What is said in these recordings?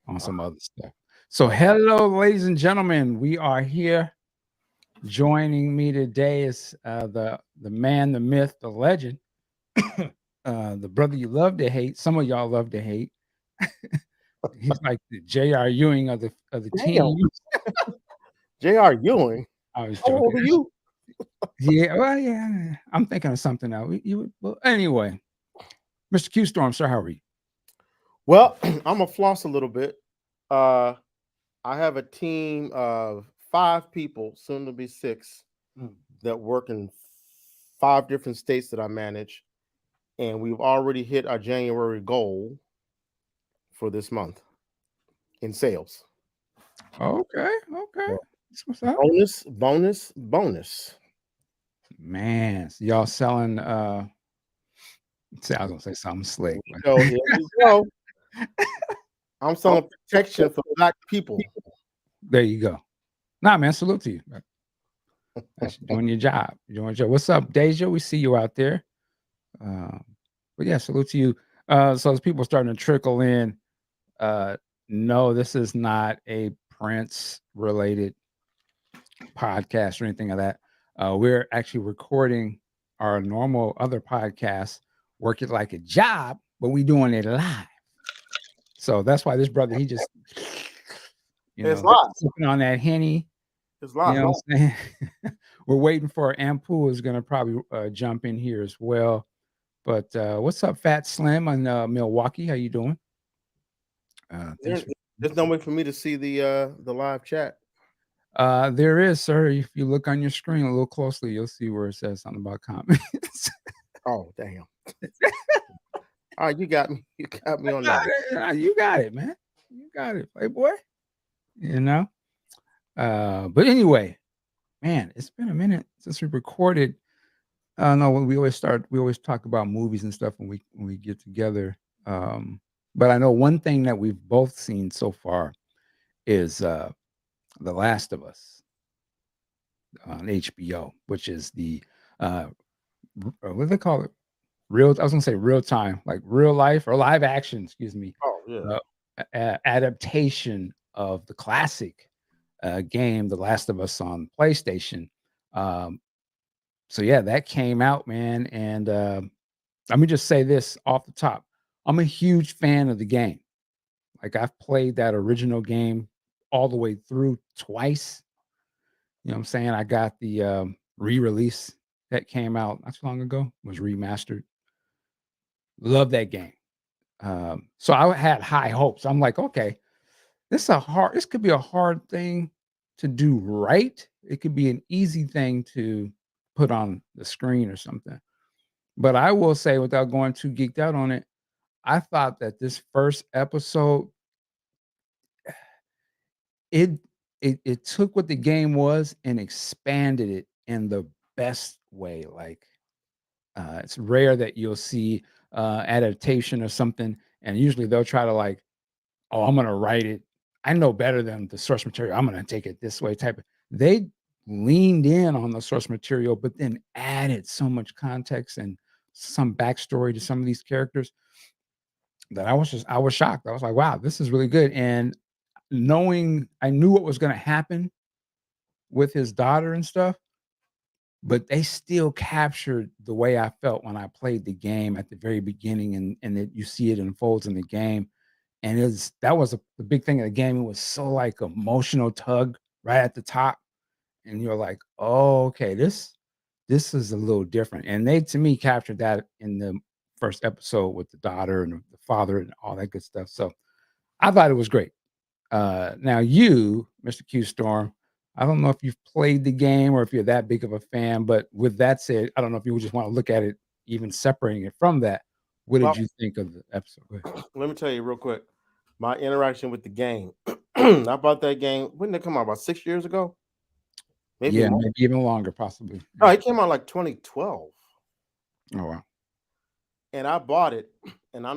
on some other stuff. So, hello, ladies and gentlemen. We are here. Joining me today is the man, the myth, the legend, the brother you love to hate. Some of y'all love to hate. He's like the J.R. Ewing of the Damn, team. J.R. Ewing. I was How old joking. are you? Yeah, well, yeah. I'm thinking of something else. Well, anyway, Mr. QStorm, sir, how are you? Well, I'm a floss a little bit. Uh, I have a team of 5 people, soon to be 6, Mm. that work in 5 different states that I manage, and we've already hit our January goal for this month in sales. Okay, okay. Yeah. That's what's up. Bonus, bonus, bonus. Man, so y'all selling see, I was gonna say something Here slick, we but go. Here we go. I'm oh, selling protection for Black people. there you go. Nah, man, salute to you. That's doing your job. You're doing your job. What's up, Deja? We see you out there. Um, but yeah, salute to you. So as people starting to trickle in, uh, no, this is not a Prince related podcast or anything of that. We're actually recording our normal other podcast, Work It Like a Job, but we doing it live. So that's why this brother, he just, It's live. sipping on that Henny. It's You live. know what I'm saying? We're waiting for Antpooh is going to probably jump in here as well. But what's up, Fat Slim in Milwaukee? How you doing? Thanks There- for. There's no way for me to see the live chat. There is, sir. If you look on your screen a little closely, you'll see where it says something about comments. Oh, damn. All right, you got me. You got me on that one. You got it, man. You got it, Playboy. You know. But anyway, man, it's been a minute since we recorded. No, when we always talk about movies and stuff when we get together. But I know one thing that we've both seen so far is The Last of Us on HBO, which is the uh, what do they call it? I was gonna say real time, like real life or live action. Excuse me. Oh, yeah. Uh, Adaptation of the classic game, The Last of Us on PlayStation. Um, so yeah, that came out, man, and let me just say this off the top. I'm a huge fan of the game. Like I've played that original game all the way through twice. You know what I'm saying? I got the re-release that came out not too long ago, was remastered. Love that game. So I had high hopes. I'm like, okay, this could be a hard thing to do right. It could be an easy thing to put on the screen or something. But I will say, without going too geeked out on it, I thought that this first episode, it it took what the game was and expanded it in the best way. Like it's rare that you'll see adaptation or something, and usually they'll try to like, oh, I'm gonna write it. I know better than the source material. I'm gonna take it this way. Type of. They leaned in on the source material, but then added so much context and some backstory to some of these characters that I was shocked. I was like, wow, this is really good. And knowing I knew what was gonna happen with his daughter and stuff, but they still captured the way I felt when I played the game at the very beginning and that you see it unfolds in the game. And that was the big thing of the game. It was so like emotional tug right at the top. And you're like, oh, okay, this is a little different. And they to me captured that in the first episode with the daughter and the father and all that good stuff. So I thought it was great. Now you, Mr. Q Storm, I don't know if you've played the game or if you're that big of a fan, but with that said, I don't know if you would just want to look at it, even separating it from that. What did Well, you think of the episode? Go ahead. let me tell you real quick my interaction with the game. I bought that game. When did it come out? About 6 years ago? Maybe Yeah, more. maybe even longer, possibly. No, Yeah. it came out like 2012. Oh wow. And I bought it. And I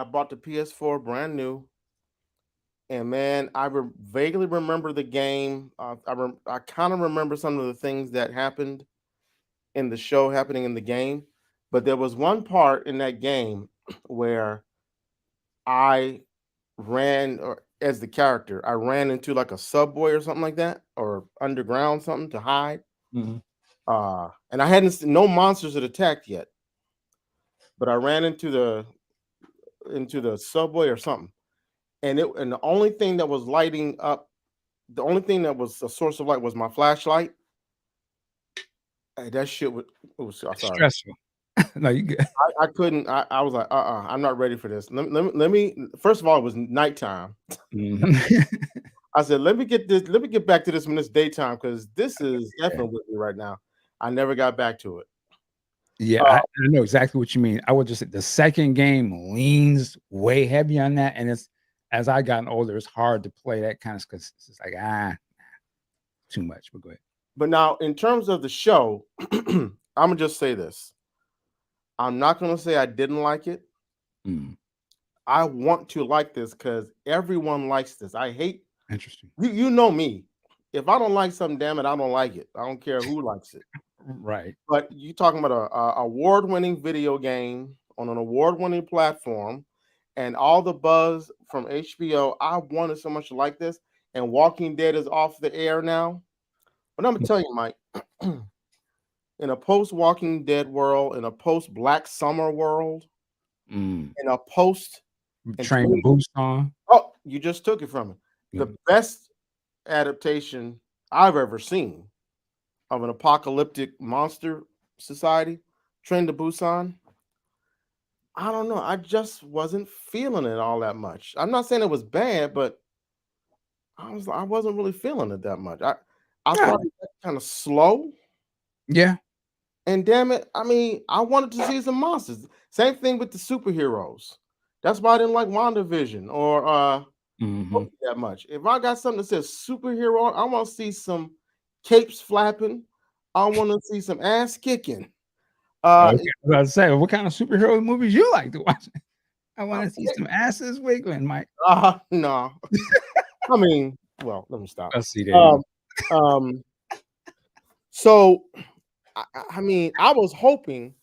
bought the PS4 brand new. And man, vaguely remember the game. I kind of remember some of the things that happened in the show happening in the game. But there was one part in that game where I ran or as the character, I ran into like a subway or something like that, or underground something to hide. Mhm. And I hadn't seen no monsters had attacked yet, but I ran into the subway or something, and the only thing that was lighting up, the only thing that was a source of light was my flashlight. Hey, that shit was. Oh, It's sorry. stressful. No, you good. I couldn't. I was like, I'm not ready for this. Let me. First of all, it was nighttime. Mhm. I said, let me get this. Let me get back to this when it's daytime because this is Yeah. effing with me right now. I never got back to it. Yeah, Uh, I know exactly what you mean. I would just say the second game leans way heavy on that, and it's as I gotten older, it's hard to play that kind of because it's just like, too much, but go ahead. but now, in terms of the show, I'm gonna just say this. I'm not gonna say I didn't like it. Mm, I want to like this because everyone likes this. I hate interesting. you. You know me. If I don't like something, damn it, I don't like it. I don't care who likes it. Right. But you talking about a award-winning video game on an award-winning platform, and all the buzz from HBO. I wanted so much to like this, and Walking Dead is off the air now. But I'm gonna Mm, tell you, Mike, in a post-Walking Dead world, in a post-Black Summer world, mm. in a post and Train to 20, Busan. oh, you just took it from me. Yeah. The best adaptation I've ever seen of an apocalyptic monster society, Train to Busan. I don't know. I just wasn't feeling it all that much. I'm not saying it was bad, but I wasn't really feeling it that much. I Yeah. thought it was kind of slow. Yeah. And damn it, I mean, I wanted to see some monsters. Same thing with the superheroes. That's why I didn't like WandaVision or Mhm. Loki that much. If I got something that says superhero, I want to see some capes flapping. I want to see some ass kicking. Okay, Uh, I was about to say, what kind of superhero movies you like to watch? I uh, wanna see some asses wiggling, Mike. no, I mean, well, let me stop. I see, there you Um, go. um, so I mean, I was hoping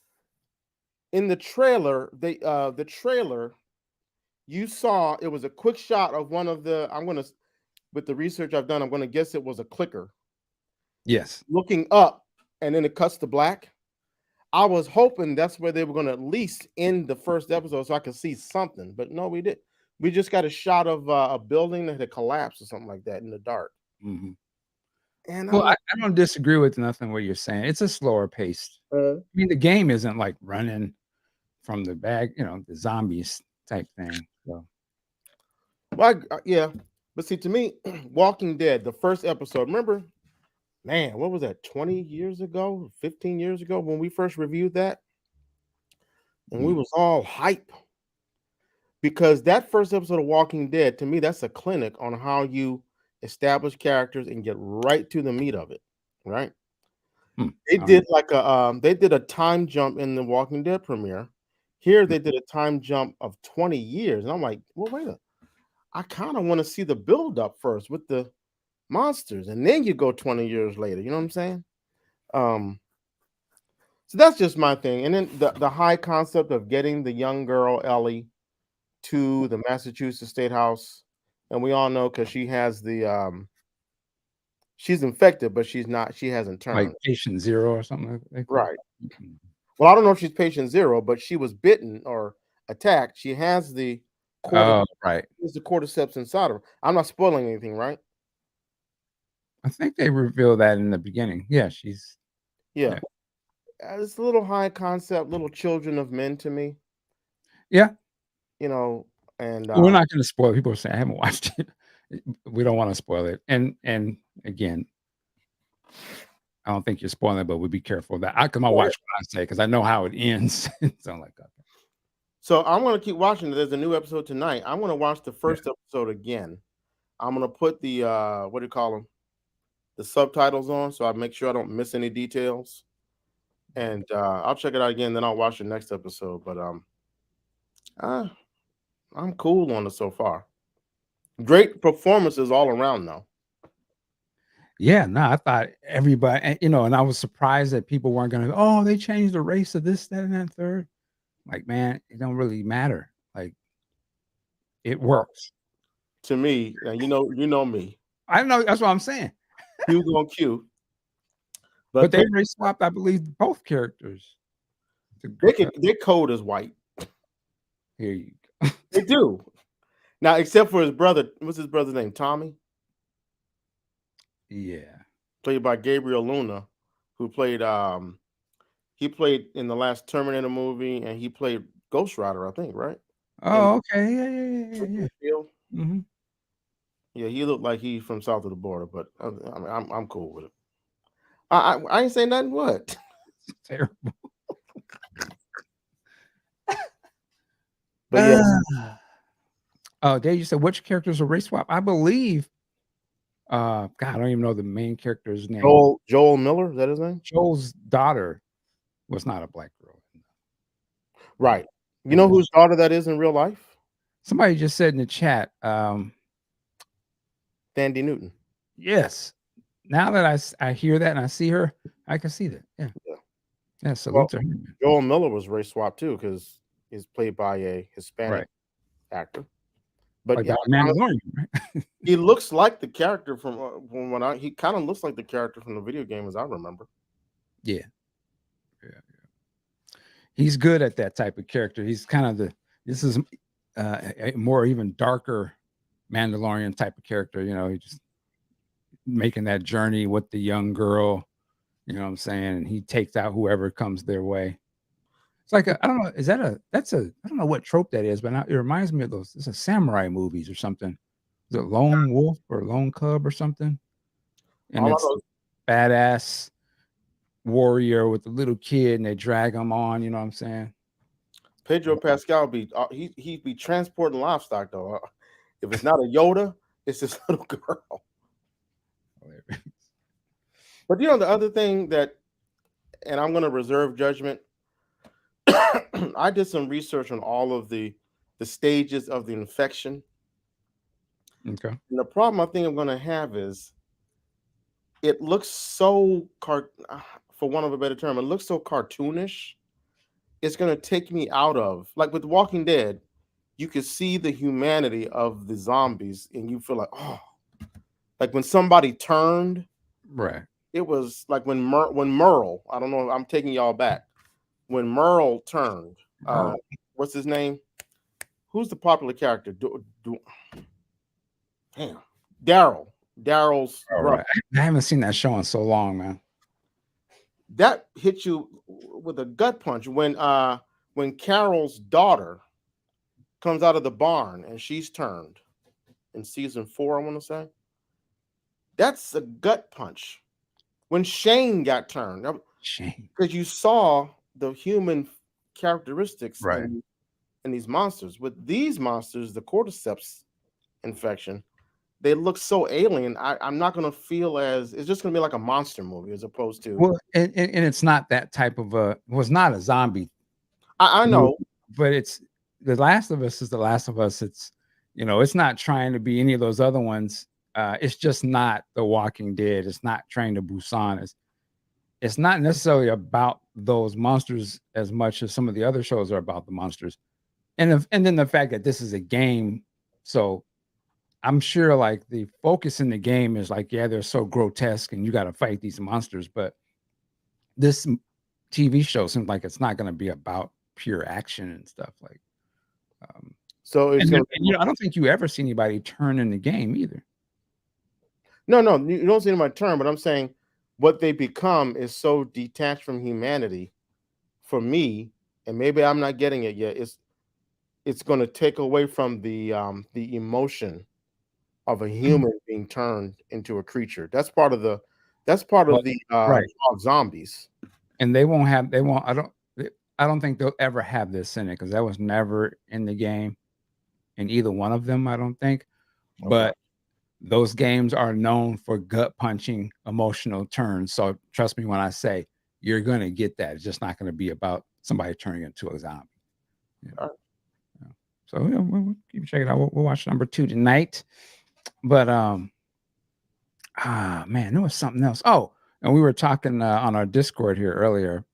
in the trailer, the trailer you saw it was a quick shot of one of the. With the research I've done, I'm gonna guess it was a clicker Yes. looking up, and then it cuts to black. I was hoping that's where they were gonna at least end the first episode so I could see something, but no, we did. We just got a shot of a building that had collapsed or something like that in the dark, Mhm. and Well, I'm like. I don't disagree with nothing what you're saying. It's a slower pace. I mean, the game isn't like running from the bag, the zombies type thing, so Well, yeah, but see, to me, Walking Dead, the first episode. Remember, man, what was that? 20 years ago, 15 years ago, when we first reviewed that, and we mm, was all hype because that first episode of Walking Dead, to me, that's a clinic on how you establish characters and get right to the meat of it. Right? They I don't did like they did a time jump in the Walking Dead premiere. Here, know. they did a time jump of 20 years, and I'm like, well, wait a. I kind of want to see the build up first with the monsters, and then you go 20 years later. You know what I'm saying? Um, so that's just my thing. And then the high concept of getting the young girl Ellie to the Massachusetts State House, and we all know because she has the she's infected, but she's not. She hasn't Like turned Patient Zero or something like they call right. it? Mhm. Well, I don't know if she's patient zero, but she was bitten or attacked. She has the cordyceps, Oh, right. the cordyceps inside of her. I'm not spoiling anything, right? I think they revealed that in the beginning. Yeah, she's Yeah, yeah. it's a little high concept, little children of men to me, Yeah, you know. And we're not gonna spoil it. People say, "I haven't watched it." We don't wanna spoil it, and again, I don't think you're spoiling it, but we'll be careful that I 'cause I watch what I say because I know how it ends. So I'm like, "Okay." so I'm gonna keep watching it. There's a new episode tonight. I'm gonna watch the Yeah. first episode again. I'm gonna put the what do you call them? The subtitles on, so I make sure I don't miss any details. And I'll check it out again. Then I'll watch the next episode. But uh, I'm cool on it so far. Great performances all around, though. Yeah, no, I thought everybody and I was surprised that people weren't gonna, "Oh, they changed the race of this, that, and that third." Like, man, it don't really matter. Like, it Well, works. to me, now you know me, I know that's what I'm saying. Q on Q, But but they race swapped, I believe, both characters. their code is white. Here you They do. Now, except for his brother, what's his brother's name? Tommy, Yeah. played by Gabriel Luna, who played he played in the last Terminator movie, and he played Ghost Rider, I think, right? And Oh, okay. Yeah. Mhm. yeah, he looked like he from south of the border, but I'm cool with it. I ain't saying nothing. What? Terrible. But yes, Oh, Dave, you said which characters are race swap? I believe, God, I don't even know the main character's name. Joel Miller, is that his name? Joel's daughter was not a black girl. Yeah, Right. You it know was whose daughter that is in real life? somebody just said in the chat, Sandy Newton. yes. Now that I hear that and I see her, I can see that. Yeah. Yeah. Yeah, Well, salute to her, man. Joel Miller was race swapped too because he's played by a Hispanic Right. actor. But Like yeah, that Mandalorian, right? he looks like the character from when I he kind of looks like the character from the video game as I remember. Yeah. Yeah. He's good at that type of character. He's kind of this is a more even darker Mandalorian type of character, he just making that journey with the young girl, you know what I'm saying? And he takes out whoever comes their way. It's like I don't know, I don't know what trope that is, but it reminds me of those. It's a samurai movies or something. Is it Lone Wolf or Lone Cub or something? And All I it's know, badass warrior with the little kid, and they drag him on. You know what I'm saying? Pedro Pascal be he'd be transporting livestock though. If it's not a Yoda, it's this little girl. But you know the other thing that, and I'm going to reserve judgment. I did some research on all of the stages of the infection, Okay. and the problem I think I'm going to have is it looks so for one of a better term, it looks so cartoonish. It's going to take me out of, like with Walking Dead, you could see the humanity of the zombies, and you feel like, oh, like when somebody turned, Right. it was like when Merle, I don't know, I'm taking y'all back. When Merle turned, Oh, what's his name? Who's the popular character? Damn, Daryl. Daryl's all brother. right. I haven't seen that show in so long, man. That hit you with a gut punch when Carol's daughter comes out of the barn and she's turned in season 4, I want to say. That's a gut punch. When Shane got turned, Shame. because you saw the human characteristics Right. in these monsters. With these monsters, the cordyceps infection, they look so alien. I'm not going to feel as, it's just going to be like a monster movie as opposed to. Well, and it's not that type of it's not a zombie I movie, know. but it's The Last of Us is The Last of Us. It's not trying to be any of those other ones. It's just not The Walking Dead. It's not Train to Busan. It's not necessarily about those monsters as much as some of the other shows are about the monsters. And then the fact that this is a game, so I'm sure like the focus in the game is like, yeah, they're so grotesque and you got to fight these monsters, but this TV show seems like it's not going to be about pure action and stuff like. So it's going to, I don't think you ever see anybody turn in the game either. no, you don't see it in my term, but I'm saying what they become is so detached from humanity for me, and maybe I'm not getting it yet. It's going to take away from the emotion of a human being turned into a creature. That's part Well, of the right, of zombies. and I don't think they'll ever have this in it because that was never in the game in either one of them. I don't think, Okay. but those games are known for gut punching emotional turns. So trust me when I say you're going to get that. It's just not going to be about somebody turning into a zombie. All right. So we'll keep checking it out. We'll watch number 2 tonight. But man, there was something else. Oh, and we were talking on our Discord here earlier.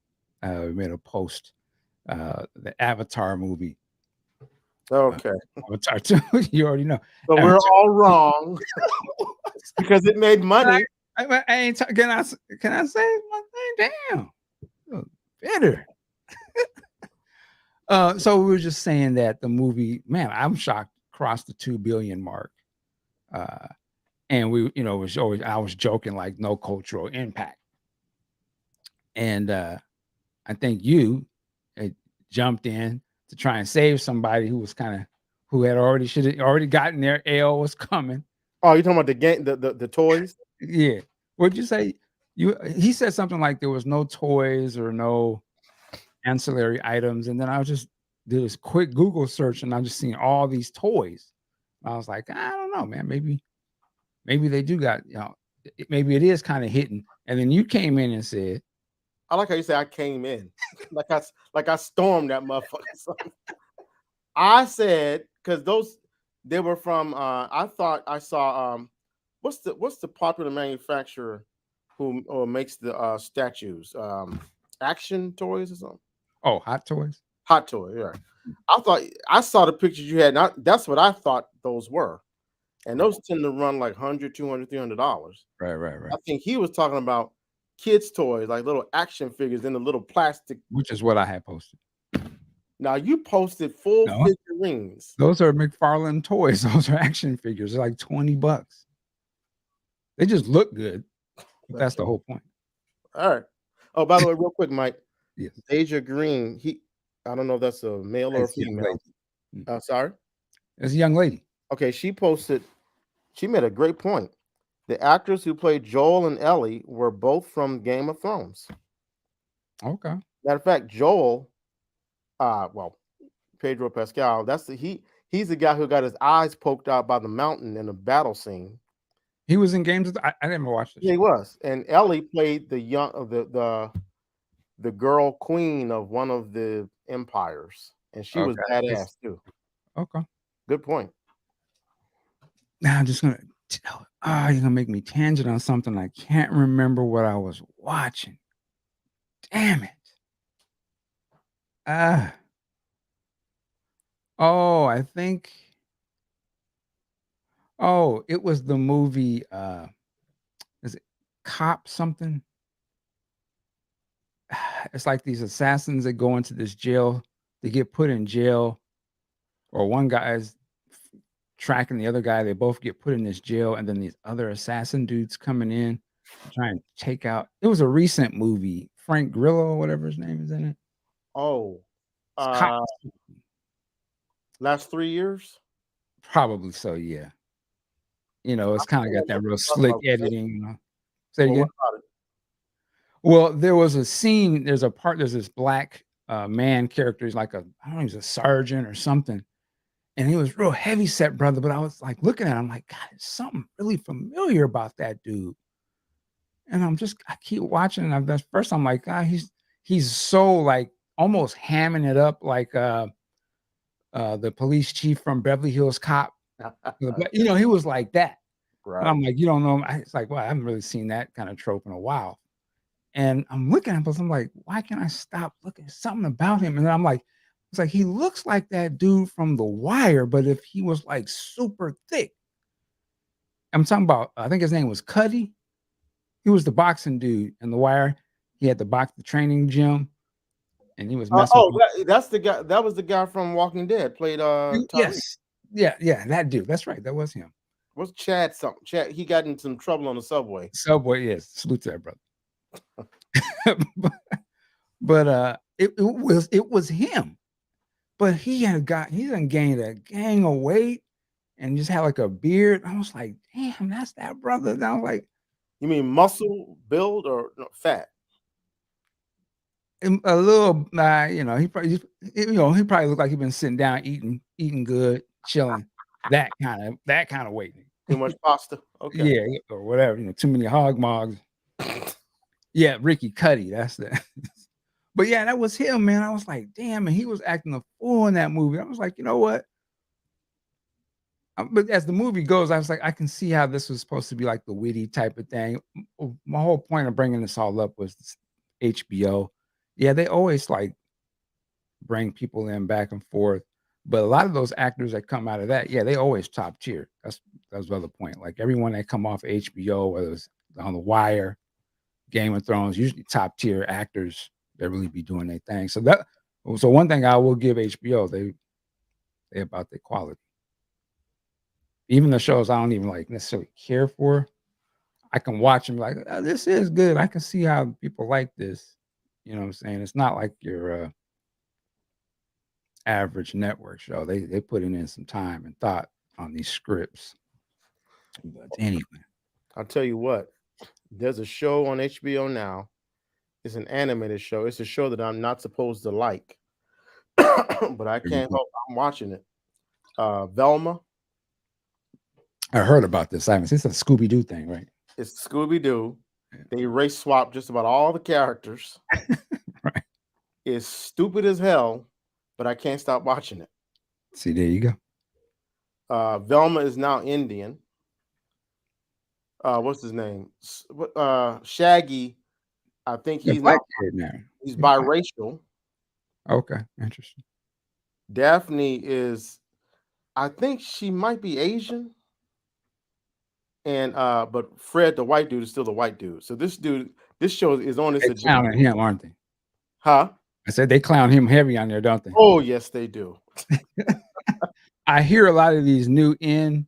We made a post, the Avatar movie. Uh, Okay. Avatar 2, you already know. So we're Avatar all wrong because it made money. I ain't can I say one thing? Damn. Oh, bitter. So we were just saying that the movie, man, I'm shocked, crossed the 2 billion mark. Uh, and we, it was always I was joking like no cultural impact. And I think you had jumped in to try and save somebody who was kind of who had already should have already gotten their L was coming. Oh, you talking about the game, the toys? Yeah. What'd you say? He said something like there was no toys or no ancillary items, and then I was just did this quick Google search, and I just seen all these toys. I was like, I don't know, man. Maybe they do got maybe it is kind of hidden. And then you came in and said, I like how you say I came in, like I stormed that motherfucker. So I said because those they were from. I thought I saw. What's the popular manufacturer who makes the statues? Action Toys or something? "Oh, Hot Toys." Hot Toy. Yeah. I thought I saw the pictures you had. Not that's what I thought those were, and Right, those tend to run like 100, 200, $300. right, right, I right. think he was talking about kids' toys, like little action figures in the little plastic. Which is what I had posted. Now you posted full No, figurines. those are McFarlane toys. Those are action figures. They're like $20. They just look good, but that's Okay. the whole point. All right. Oh, by the way, real quick, Mike, Yes, Deja Green, I don't know if that's a male or a it's a young female. lady. Mm. Sorry. It's a young lady. Okay, she made a great point. The actors who played Joel and Ellie were both from Game of Thrones. Okay. Matter of fact, Joel, well, Pedro Pascal, he's the guy who got his eyes poked out by the mountain in a battle scene. He was in Games of I never watched the Yeah, he show. was. And Ellie played the young the girl queen of one of the empires. And she was Okay. badass too. Okay. Good point. Now I'm just gonna you're gonna make me tangent on something I can't remember what I was watching. Damn it. Ah. Oh, I think it was the movie, is it Cop something? It's like these assassins that go into this jail, they get put in jail, or one guy is tracking the other guy, they both get put in this jail, and then these other assassin dudes coming in to try and take out it was a recent movie, Frank Grillo or whatever his name is in it. Oh, It's Cop uh last 3 years? probably so, yeah. It's I kinda know got what that real you're talking slick about. editing. Say it Well, what again? about it? Well, there was a scene, there's this black, man character, he's like I don't know, he's a sergeant or something, and he was real heavy set brother, but I was, like, looking at him, I'm like, "God, there's something really familiar about that dude." And I keep watching, and at first I'm like, "Ah, he's so, like, almost hamming it up like, the police chief from Beverly Hills Cop." He was like that. And Right. I'm like, "You don't know him." It's like, "Well, I haven't really seen that kinda trope in a while." And I'm looking at him, but I'm like, "Why can't I stop looking? Something about him." And then I'm like, it's like, he looks like that dude from The Wire, but if he was, like, super thick. I'm talking about I think his name was Cuddy. He was the boxing dude in The Wire. He had the training gym, and he was messing with That's the guy. That was the guy from Walking Dead. Played Tyree. Yes. Yeah, yeah, that dude. That's right, that was him. What's Chad something? Chad. He got in some trouble on the subway. Subway, yes. Salute to that brother. But it was him, but he done gained a gang of weight and just had, like, a beard. I was like, "Damn, that's that brother." And I was like, You mean muscle build or no, fat? a little, he probably looked like he been sitting down eating good, chilling, that kinda weight. Too much pasta. Okay. Yeah, or whatever, too many hog mogs. Yeah, Ricky Cuddy, that's the but yeah, that was him, man. I was like, "Damn," and he was acting a fool in that movie. I was like, "You know what?" But as the movie goes, I was like, I can see how this was supposed to be like the witty type of thing. My whole point of bringing this all up was HBO. Yeah, they always like bring people in back and forth. But a lot of those actors that come out of that, yeah, they always top tier. That's the other point. Like everyone that come off HBO, whether it's on The Wire, Game of Thrones, usually top tier actors that really be doing their thing. So one thing I will give HBO, they about their quality. Even the shows I don't even like necessarily care for, I can watch them like, "Oh, this is good. I can see how people like this." You know what I'm saying? It's not like your average network show. They putting in some time and thought on these scripts. But anyway, I'll tell you what. There's a show on HBO now. It's an animated show. It's a show that I'm not supposed to like, but I there you can't go. help. I'm watching it. Velma. I heard about this. I haven't. It's a Scooby Doo thing, right? It's Scooby Doo. Yeah. They race swap just about all the characters. Right. It's stupid as hell, but I can't stop watching it. See, there you go. Velma is now Indian. What's his name? Shaggy. I think The he's now black kid now. he's He's black. biracial. Okay, interesting. Daphne is, I think she might be Asian. And but Fred, the white dude, is still the white dude. So this show is on this They agenda. clowning him, aren't they? Huh? I said they clown him heavy on there, don't they? Oh, yes, they do. I hear a lot of these new things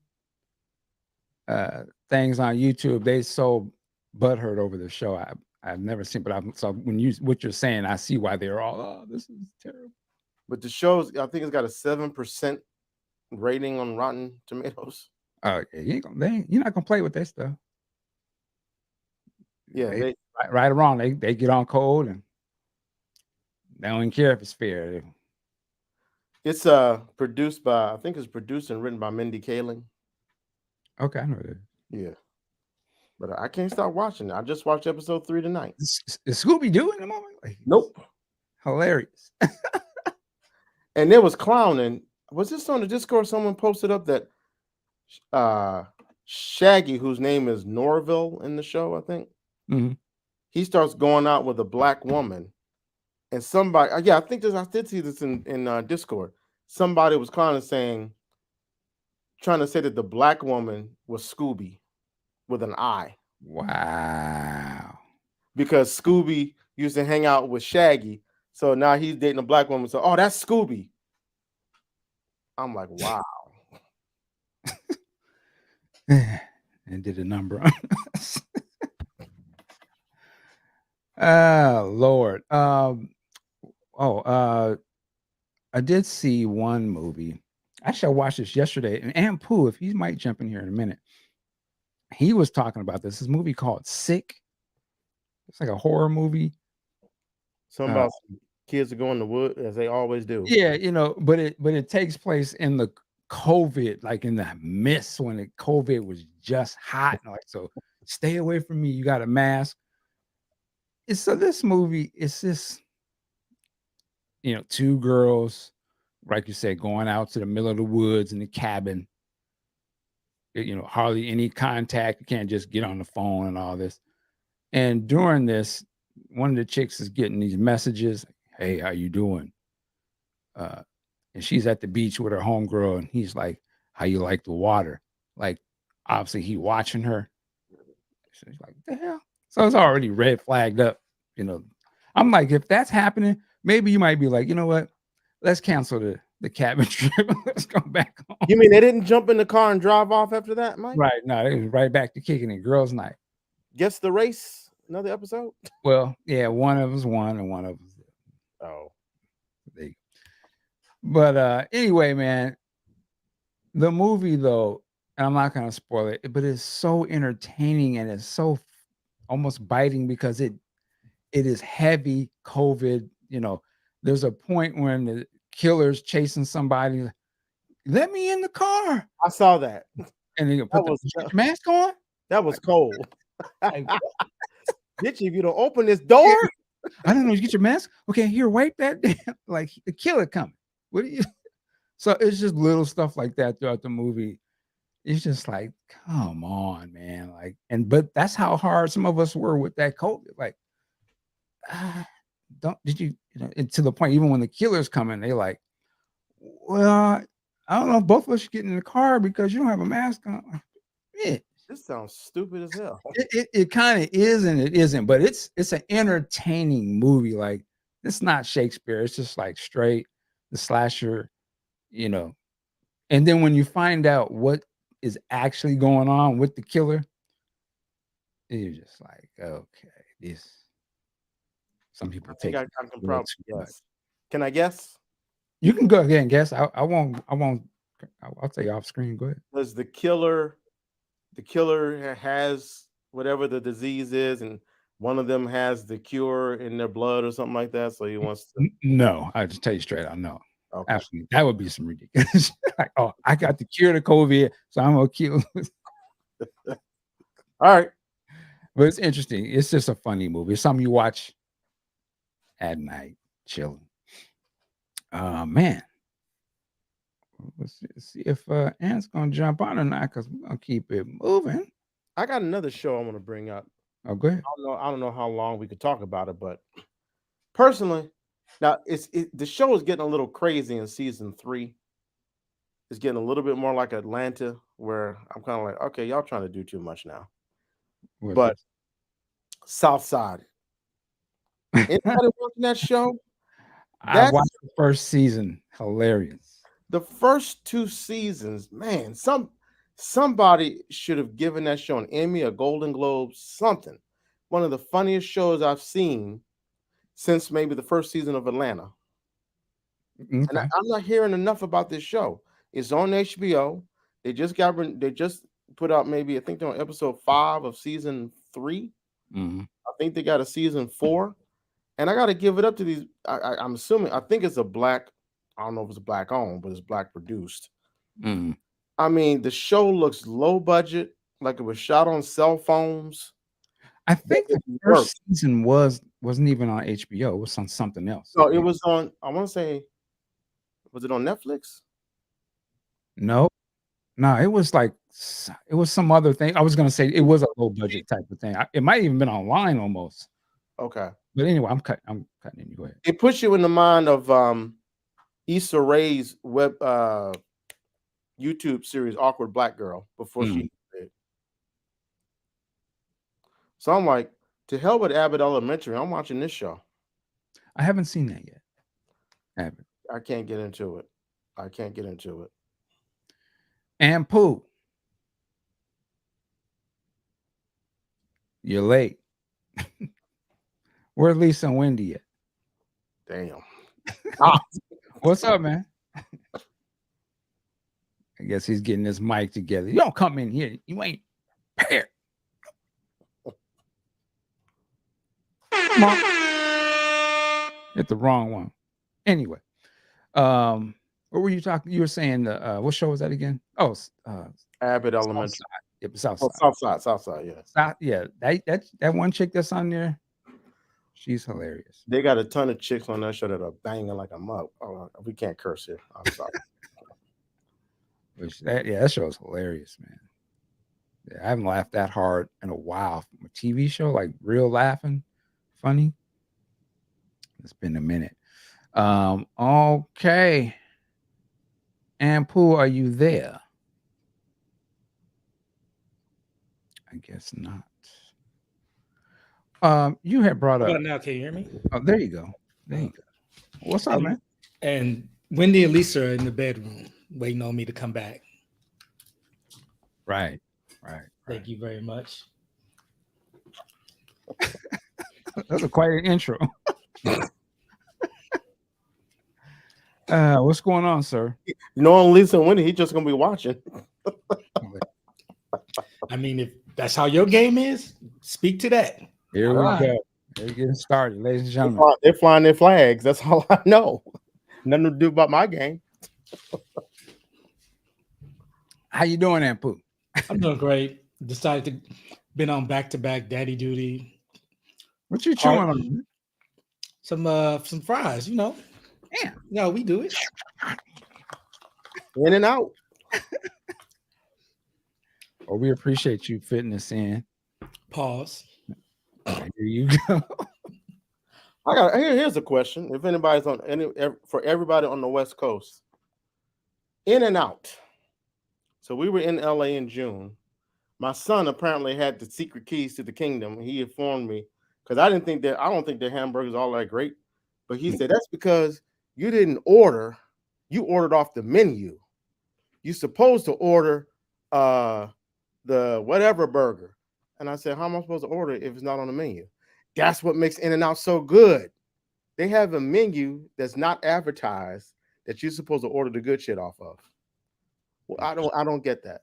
on YouTube. They so butthurt over the show. I've never seen, but so what you're saying, I see why they're all, oh, this is terrible. But the show's, I think it's got a 7% rating on Rotten Tomatoes. Oh, yeah, you're not gonna play with that stuff. Yeah, They, right or wrong, they get on cold and they don't even care if it's fair. it's produced by, I think it's produced and written by Mindy Kaling. Okay, I know that. Yeah. But I can't stop watching it. I just watched episode 3 tonight. Is Scooby Doo in the moment? Like, Nope. hilarious. And there was clowning. Was this on the Discord? Someone posted up that Shaggy, whose name is Norville in the show, I think, Mhm. he starts going out with a black woman. And somebody, yeah, I think I did see this in Discord. Somebody was clowning trying to say that the black woman was Scooby with an I. Wow. Because Scooby used to hang out with Shaggy. So now he's dating a black woman. So, oh, that's Scooby. I'm like, wow. And did a number on us. Oh, Lord. I did see one movie. Actually, I watched this yesterday. And Antpooh, if he might jump in here in a minute, he was talking about this movie called Sick. It's like a horror movie. Something about kids that go in the wood as they always do. Yeah, but it takes place in the COVID, like in the mist when the COVID was just hot. Like, so stay away from me. You got a mask. So this movie, it's just, two girls, like you said, going out to the middle of the woods in the cabin. Hardly any contact. You can't just get on the phone and all this. And during this, one of the chicks is getting these messages. Hey, how you doing? And she's at the beach with her homegirl, and he's like, how you like the water? Like, obviously he watching her. She's like, the hell? So it's already red flagged up. I'm like, if that's happening, maybe you might be like, you know what? Let's cancel the cabin trip. Let's go back home. You mean they didn't jump in the car and drive off after that, Mike? Right. No, it was right back to kicking it. Girls' night. Guess the race. Another episode? Well, yeah, one of us won and one of us. Oh. But anyway, man, the movie though, and I'm not gonna spoil it, but it's so entertaining and it's so almost biting because it is heavy COVID. There's a point when the killer's chasing somebody. Let me in the car. I saw that. And then you put your mask on. That was cold. Like, bitch, if you don't open this door. I don't know. You get your mask. Okay, here, wipe that down. Like the killer coming. What do you? So it's just little stuff like that throughout the movie. It's just like, come on, man. Like, but that's how hard some of us were with that COVID. Like, and to the point, even when the killers come in, they like, Well, I don't know if both of us should get in the car because you don't have a mask on. Yeah. This sounds stupid as hell. It kind of is and it isn't, but it's an entertaining movie. Like it's not Shakespeare. It's just like straight the slasher, you know. And then when you find out what is actually going on with the killer, you're just like, okay, this some people I think take I, it I can a little probably too much. guess. Can I guess? You can go ahead and guess. I won't. I won't. I'll tell you off screen. Go ahead. Does the killer has whatever the disease is, and one of them has the cure in their blood or something like that? So he wants to. No, I just tell you straight. I know. Okay. Absolutely, that would be some ridiculous. Like, oh, I got the cure to COVID, so I'm gonna kill. All right. But it's interesting. It's just a funny movie. It's something you watch at night, chilling. Man, let's see if Ant's gonna jump on or not, because we're gonna keep it moving. I got another show I want to bring up. Oh, go ahead. I don't know how long we could talk about it, but personally, now the show is getting a little crazy in season 3. It's getting a little bit more like Atlanta, where I'm kind of like, okay, y'all trying to do too much now. What's But this? Southside, anybody watching that show? I That's watched the first season. Hilarious. the first 2 seasons, man. Somebody should have given that show an Emmy, a Golden Globe, something. One of the funniest shows I've seen since maybe the first season of Atlanta. And Okay. I'm not hearing enough about this show. It's on HBO. They just put out, maybe I think they're on episode 5 of season 3. Mhm. I think they got a season 4. And I got to give it up to these. I'm assuming, I think it's a black. I don't know if it's black owned, but it's black produced. Mhm. I mean, the show looks low budget, like it was shot on cell phones, I but think the it worked. first season wasn't even on HBO. It was on something else. So it was on. I want to say, was it on Netflix? No, no, it was like it was some other thing. I was gonna say it was a low budget type of thing. It might even been online almost. Okay. But anyway, I'm cutting in. You go ahead. It puts you in the mind of Issa Rae's YouTube series Awkward Black Girl before Mm. she did. So I'm like, to hell with Abbott Elementary. I'm watching this show. I haven't seen that yet. I haven't. I can't get into it. I can't get into it. Antpooh, you're late. Where Lisa and Wendy at? Damn. What's up, man? I guess he's getting his mic together. You don't come in here. You ain't prepared. Come on. Hit the wrong one. Anyway, what were you talking? You were saying what show was that again? Oh, Abbott Elementary. Southside. Yep, Southside. Southside, yes. Yeah, that one chick that's on there, she's hilarious. They got a ton of chicks on that show that are banging like a mug. Oh, we can't curse here. I'm sorry. That show is hilarious, man. Yeah, I haven't laughed that hard in a while from a TV show, like real laughing, funny. It's been a minute. Okay. Antpooh, are you there? I guess not. You had brought How up. about now? Can you hear me? Oh, there you go. There you go. What's up, man? And Wendy and Lisa are in the bedroom waiting on me to come back. Right. Thank you very much. That's quite an intro. What's going on, sir? Knowing Lisa and Wendy, he's just gonna be watching. I mean, if that's how your game is, speak to that. Here All we right. go. We're getting started, ladies and gentlemen. They're flying their flags. That's all I know. Nothing to do about my game. How you doing, Antpooh? I'm doing great. Decided to been on back-to-back daddy duty. What you chewing on? Some fries, you know. Yeah. No, we do it. In and out. Well, we appreciate you fitting us in. Pause. Here you go. Here's a question. If anybody's for everybody on the West Coast, In and Out. So we were in LA in June. My son apparently had the secret keys to the kingdom. He informed me because I don't think their hamburgers all that great. But he said that's because you didn't order, you ordered off the menu. You're supposed to order the whatever burger. And I said, how am I supposed to order it if it's not on the menu? That's what makes In and Out so good. They have a menu that's not advertised that you're supposed to order the good shit off of. Well, I don't get that.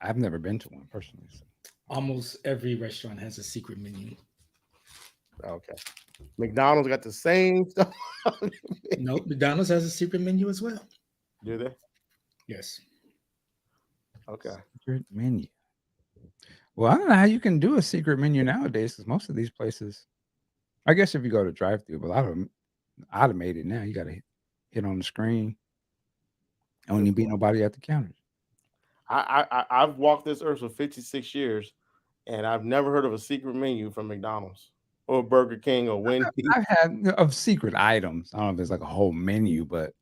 I've never been to one personally. So. Almost every restaurant has a secret menu. Okay. McDonald's got the same stuff. No, McDonald's has a secret menu as well. Do they? Yes. Okay. Secret menu. Well, I don't know how you can do a secret menu nowadays because most of these places, I guess if you go to drive-through, but a lot of them automated now. You got to hit on the screen. And when you beat nobody at the counters. I've walked this earth for 56 years, and I've never heard of a secret menu from McDonald's or Burger King or Wendy's. I've had of secret items. I don't know if it's like a whole menu, but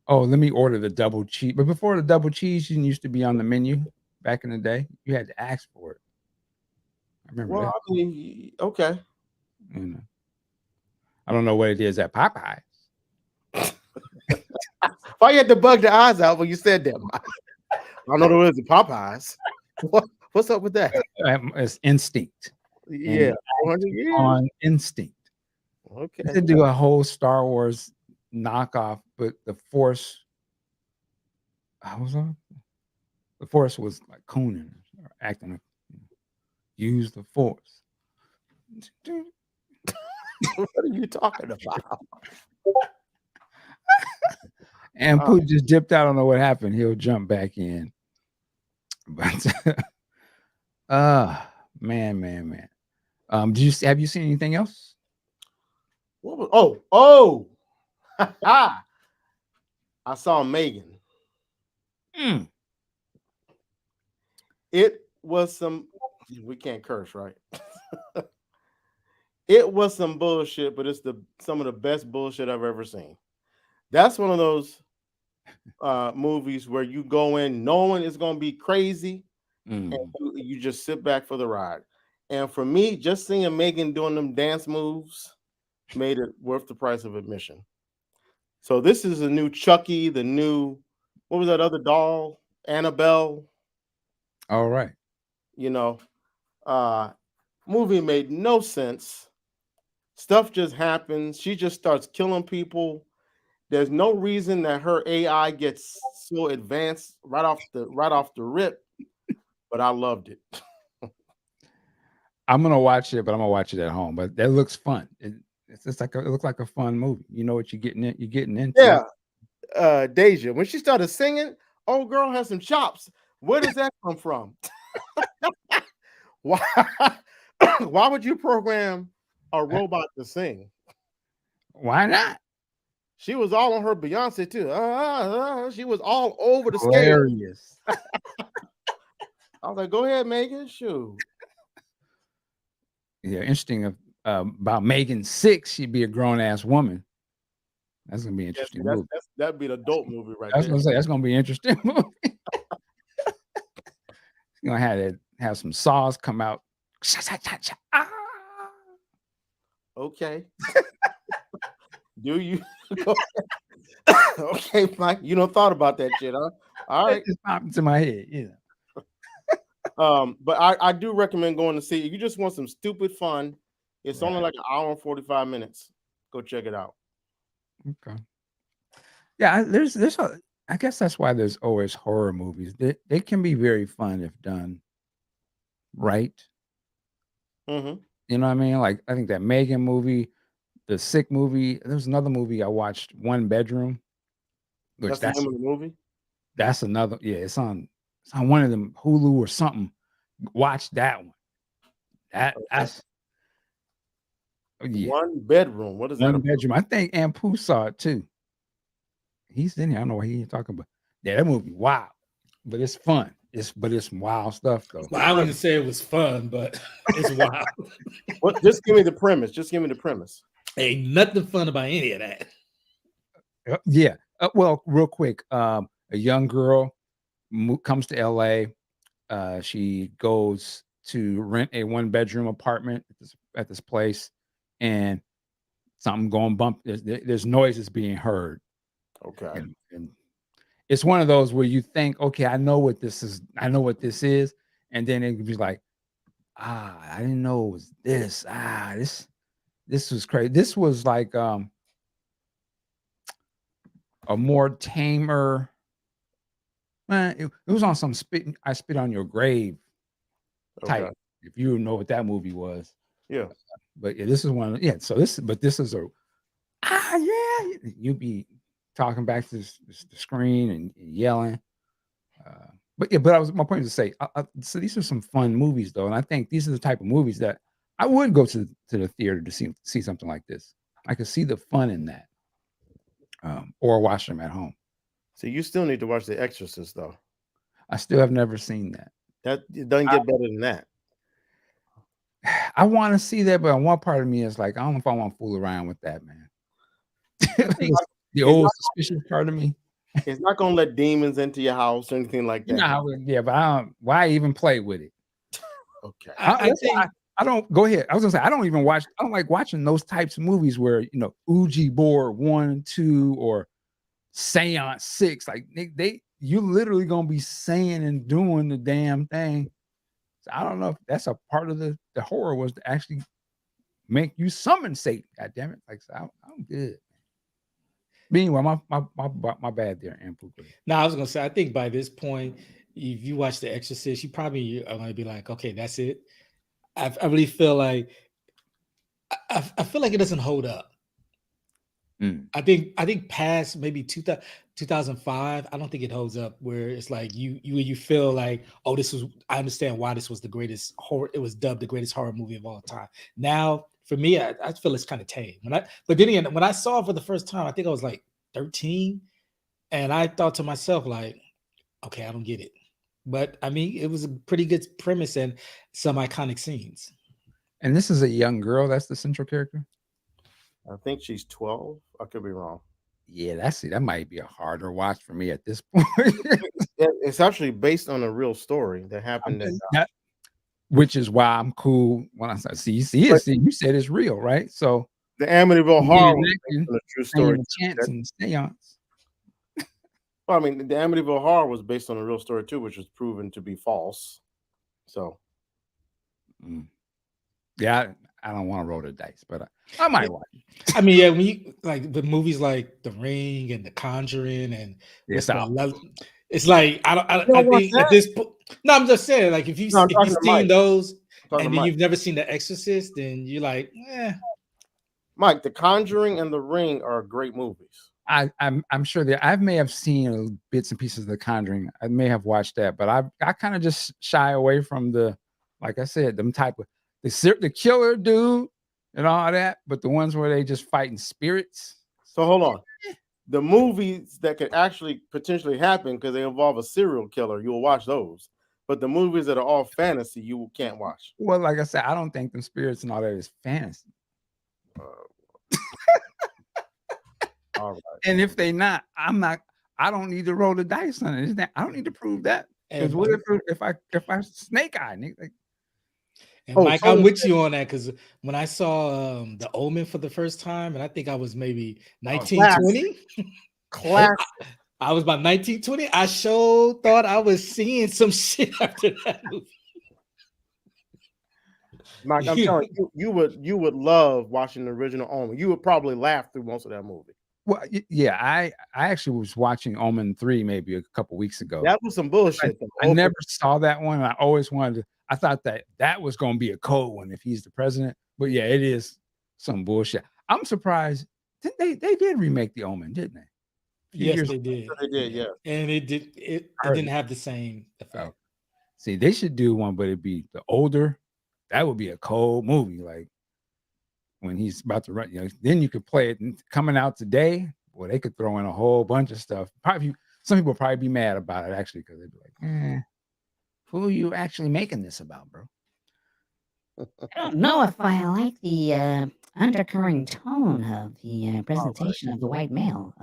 let me order the double cheese. But before the double cheese used to be on the menu back in the day, you had to ask for it. I remember that. I mean, okay. You know, I don't know what it is at Popeyes. Why you had to bug the eyes out when you said that, Mike? I know there is the Popeyes. What's up with that? It's instinct. Yeah, on instinct. Okay. They do a whole Star Wars knockoff, but the Force. The Force was like Conan or acting. Use the Force. What are you talking about? And Pooh just dipped out. I don't know what happened. He'll jump back in. But man. Have you seen anything else? What was I saw Megan. It was some, we can't curse, right? It was some bullshit, but it's some of the best bullshit I've ever seen. That's one of those movies where you go in knowing it's going to be crazy, and you just sit back for the ride. And for me, just seeing Megan doing them dance moves made it worth the price of admission. So this is a new Chucky, the new, what was that other doll? Annabelle. All right. You know, movie made no sense. Stuff just happens. She just starts killing people. There's no reason that her AI gets so advanced right off the rip, but I loved it. I'm gonna watch it, but I'm gonna watch it at home. But that looks fun. It's just like it looks like a fun movie. You know what you're getting into. Yeah, Deja. When she started singing, old girl has some chops. Where does that come from? Why? Why would you program a robot to sing? Why not? She was all on her Beyonce too. She was all over the Hilarious. scale. I was like, go ahead, Megan. Shoot. Yeah, interesting. About Megan 6, she'd be a grown ass woman. That's gonna be interesting. That'd be an adult movie, right? I was gonna say that's gonna be an interesting movie. You're gonna have some saws come out. Okay. Do you? Okay, Mike. You don't thought about that shit, huh? All right. It just popped into my head. Yeah. But I do recommend going to see it. If you just want some stupid fun, it's only like an hour and 45 minutes. Go check it out. Okay. Yeah, I guess that's why there's always horror movies. They can be very fun if done right. Mm-hmm. You know what I mean? Like I think that Megan movie, the Sick movie. There's another movie I watched, One Bedroom. That's the name of the movie. That's another. Yeah, it's on one of them Hulu or something. Watch that one. That's One Bedroom. What is that? One Bedroom. I think Antpooh saw it too. He's in here. I don't know what he's talking about. Yeah, that movie. Wow, but it's fun. It's some wild stuff though. Well, I wouldn't say it was fun, but it's wild. Just give me the premise. Just give me the premise. Ain't nothing fun about any of that. Yeah. Well, real quick, a young girl comes to LA. She goes to rent a one-bedroom apartment at this place, and something going bump. There's noises being heard, Okay. and it's one of those where you think, okay, I know what this is. I know what this is, and then it could be like, I didn't know it was this. This was crazy. This was like a more tamer. It was on some I spit on your grave Okay. type. If you know what that movie was, Yeah. but yeah, this is one. Yeah, so this is a yeah. You be talking back to the screen and yelling. But yeah, but my point is to say, so these are some fun movies though, and I think these are the type of movies that I would go to the theater to see something like this. I could see the fun in that, or watch them at home. So you still need to watch The Exorcist, though. I still have never seen that. That it doesn't get better than that. I want to see that, but one part of me is like, I don't know if I want to fool around with that, man. The old suspicious part of me. It's not gonna let demons into your house or anything like You that. know how, yeah, but I don't. Why even play with it? Okay. I think I don't go ahead. I was gonna say I don't even watch. I don't like watching those types of movies where Ouija board 1 and 2 or Seance 6. Like you literally gonna be saying and doing the damn thing. So I don't know if that's a part of the horror was to actually make you summon Satan. God damn it! Like so I'm good. But anyway, my bad there, Antpooh. no, I was gonna say, I think by this point, if you watch The Exorcist, you probably are gonna be like, okay, that's it. I really feel like I feel like it doesn't hold up. I think past maybe 2005, I don't think it holds up where it's like you feel like, oh, I understand why this was the greatest horror. It was dubbed the greatest horror movie of all time. Now, for me, I feel it's kind of tame. But then again, when I saw it for the first time, I think I was like 13, and I thought to myself like, okay, I don't get it. But I mean, it was a pretty good premise and some iconic scenes. And this is a young girl. That's the central character. I think she's 12. I could be wrong. Yeah, that might be a harder watch for me at this point. It's actually based on a real story that happened. Which is why I'm cool when I see you said it's real, right? So The Amityville Horror was based on a true story. Chance and seance. Well, I mean, the Amityville Horror was based on a real story too, which was proven to be false. So, yeah, I don't want to roll the dice, but I might watch it. I mean, yeah, when you like the movies like The Ring and The Conjuring and it's like I think at this point. No, I'm just saying, like if you've seen those and then you've never seen The Exorcist, then you're like, Mike, The Conjuring and The Ring are great movies. I'm sure that I may have seen bits and pieces of The Conjuring. I may have watched that, but I kind of just shy away from like I said, them type of the killer dude and all that, but the ones where they just fighting spirits. So hold on. The movies that could actually potentially happen because they involve a serial killer, you'll watch those. But the movies that are all fantasy, you can't watch. Well, like I said, I don't think them spirits and all that is fantasy. All right. And if they not, I don't need to roll the dice on it. I don't need to prove that. Because what if I snake eye? Like, and Mike, I'm with you on that because when I saw The Omen for the first time, and I think I was maybe 1920. Classic. I was about 1920. I sure thought I was seeing some shit after that movie. Mike, I'm telling you, you would love watching the original Omen. You would probably laugh through most of that movie. Well, yeah, I actually was watching Omen 3 maybe a couple weeks ago. That was some bullshit. I never saw that one. I always wanted to. I thought that was going to be a cold one if he's the president. But yeah, it is some bullshit. I'm surprised. They did remake The Omen, didn't they? Yes, they did. They did, yeah. And it didn't have the same effect. See, they should do one, but it'd be the older. That would be a cold movie, like when he's about to run. Then you could play it coming out today. Boy, they could throw in a whole bunch of stuff. Probably some people probably be mad about it actually because they'd be like, who are you actually making this about, bro? I don't know if I like the undercurrent tone of the presentation of the white male.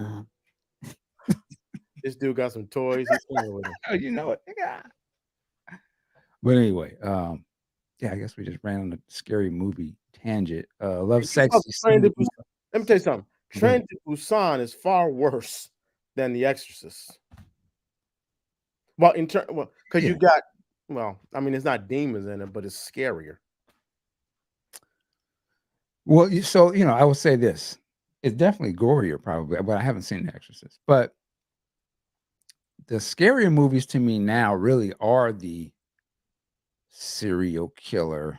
This dude got some toys. He's playing with them. Oh, you know it. Yeah. But anyway, yeah, I guess we just ran on a scary movie tangent. Love, Sex, Train to Cinema. Busan. Let me tell you something. Go Train ahead. to Busan is far worse than The Exorcist. Well, because Yeah. you got, I mean, it's not demons in it, but it's scarier. Well, so I will say this: it's definitely gorier, probably, but I haven't seen The Exorcist. But the scarier movies to me now really are the serial killer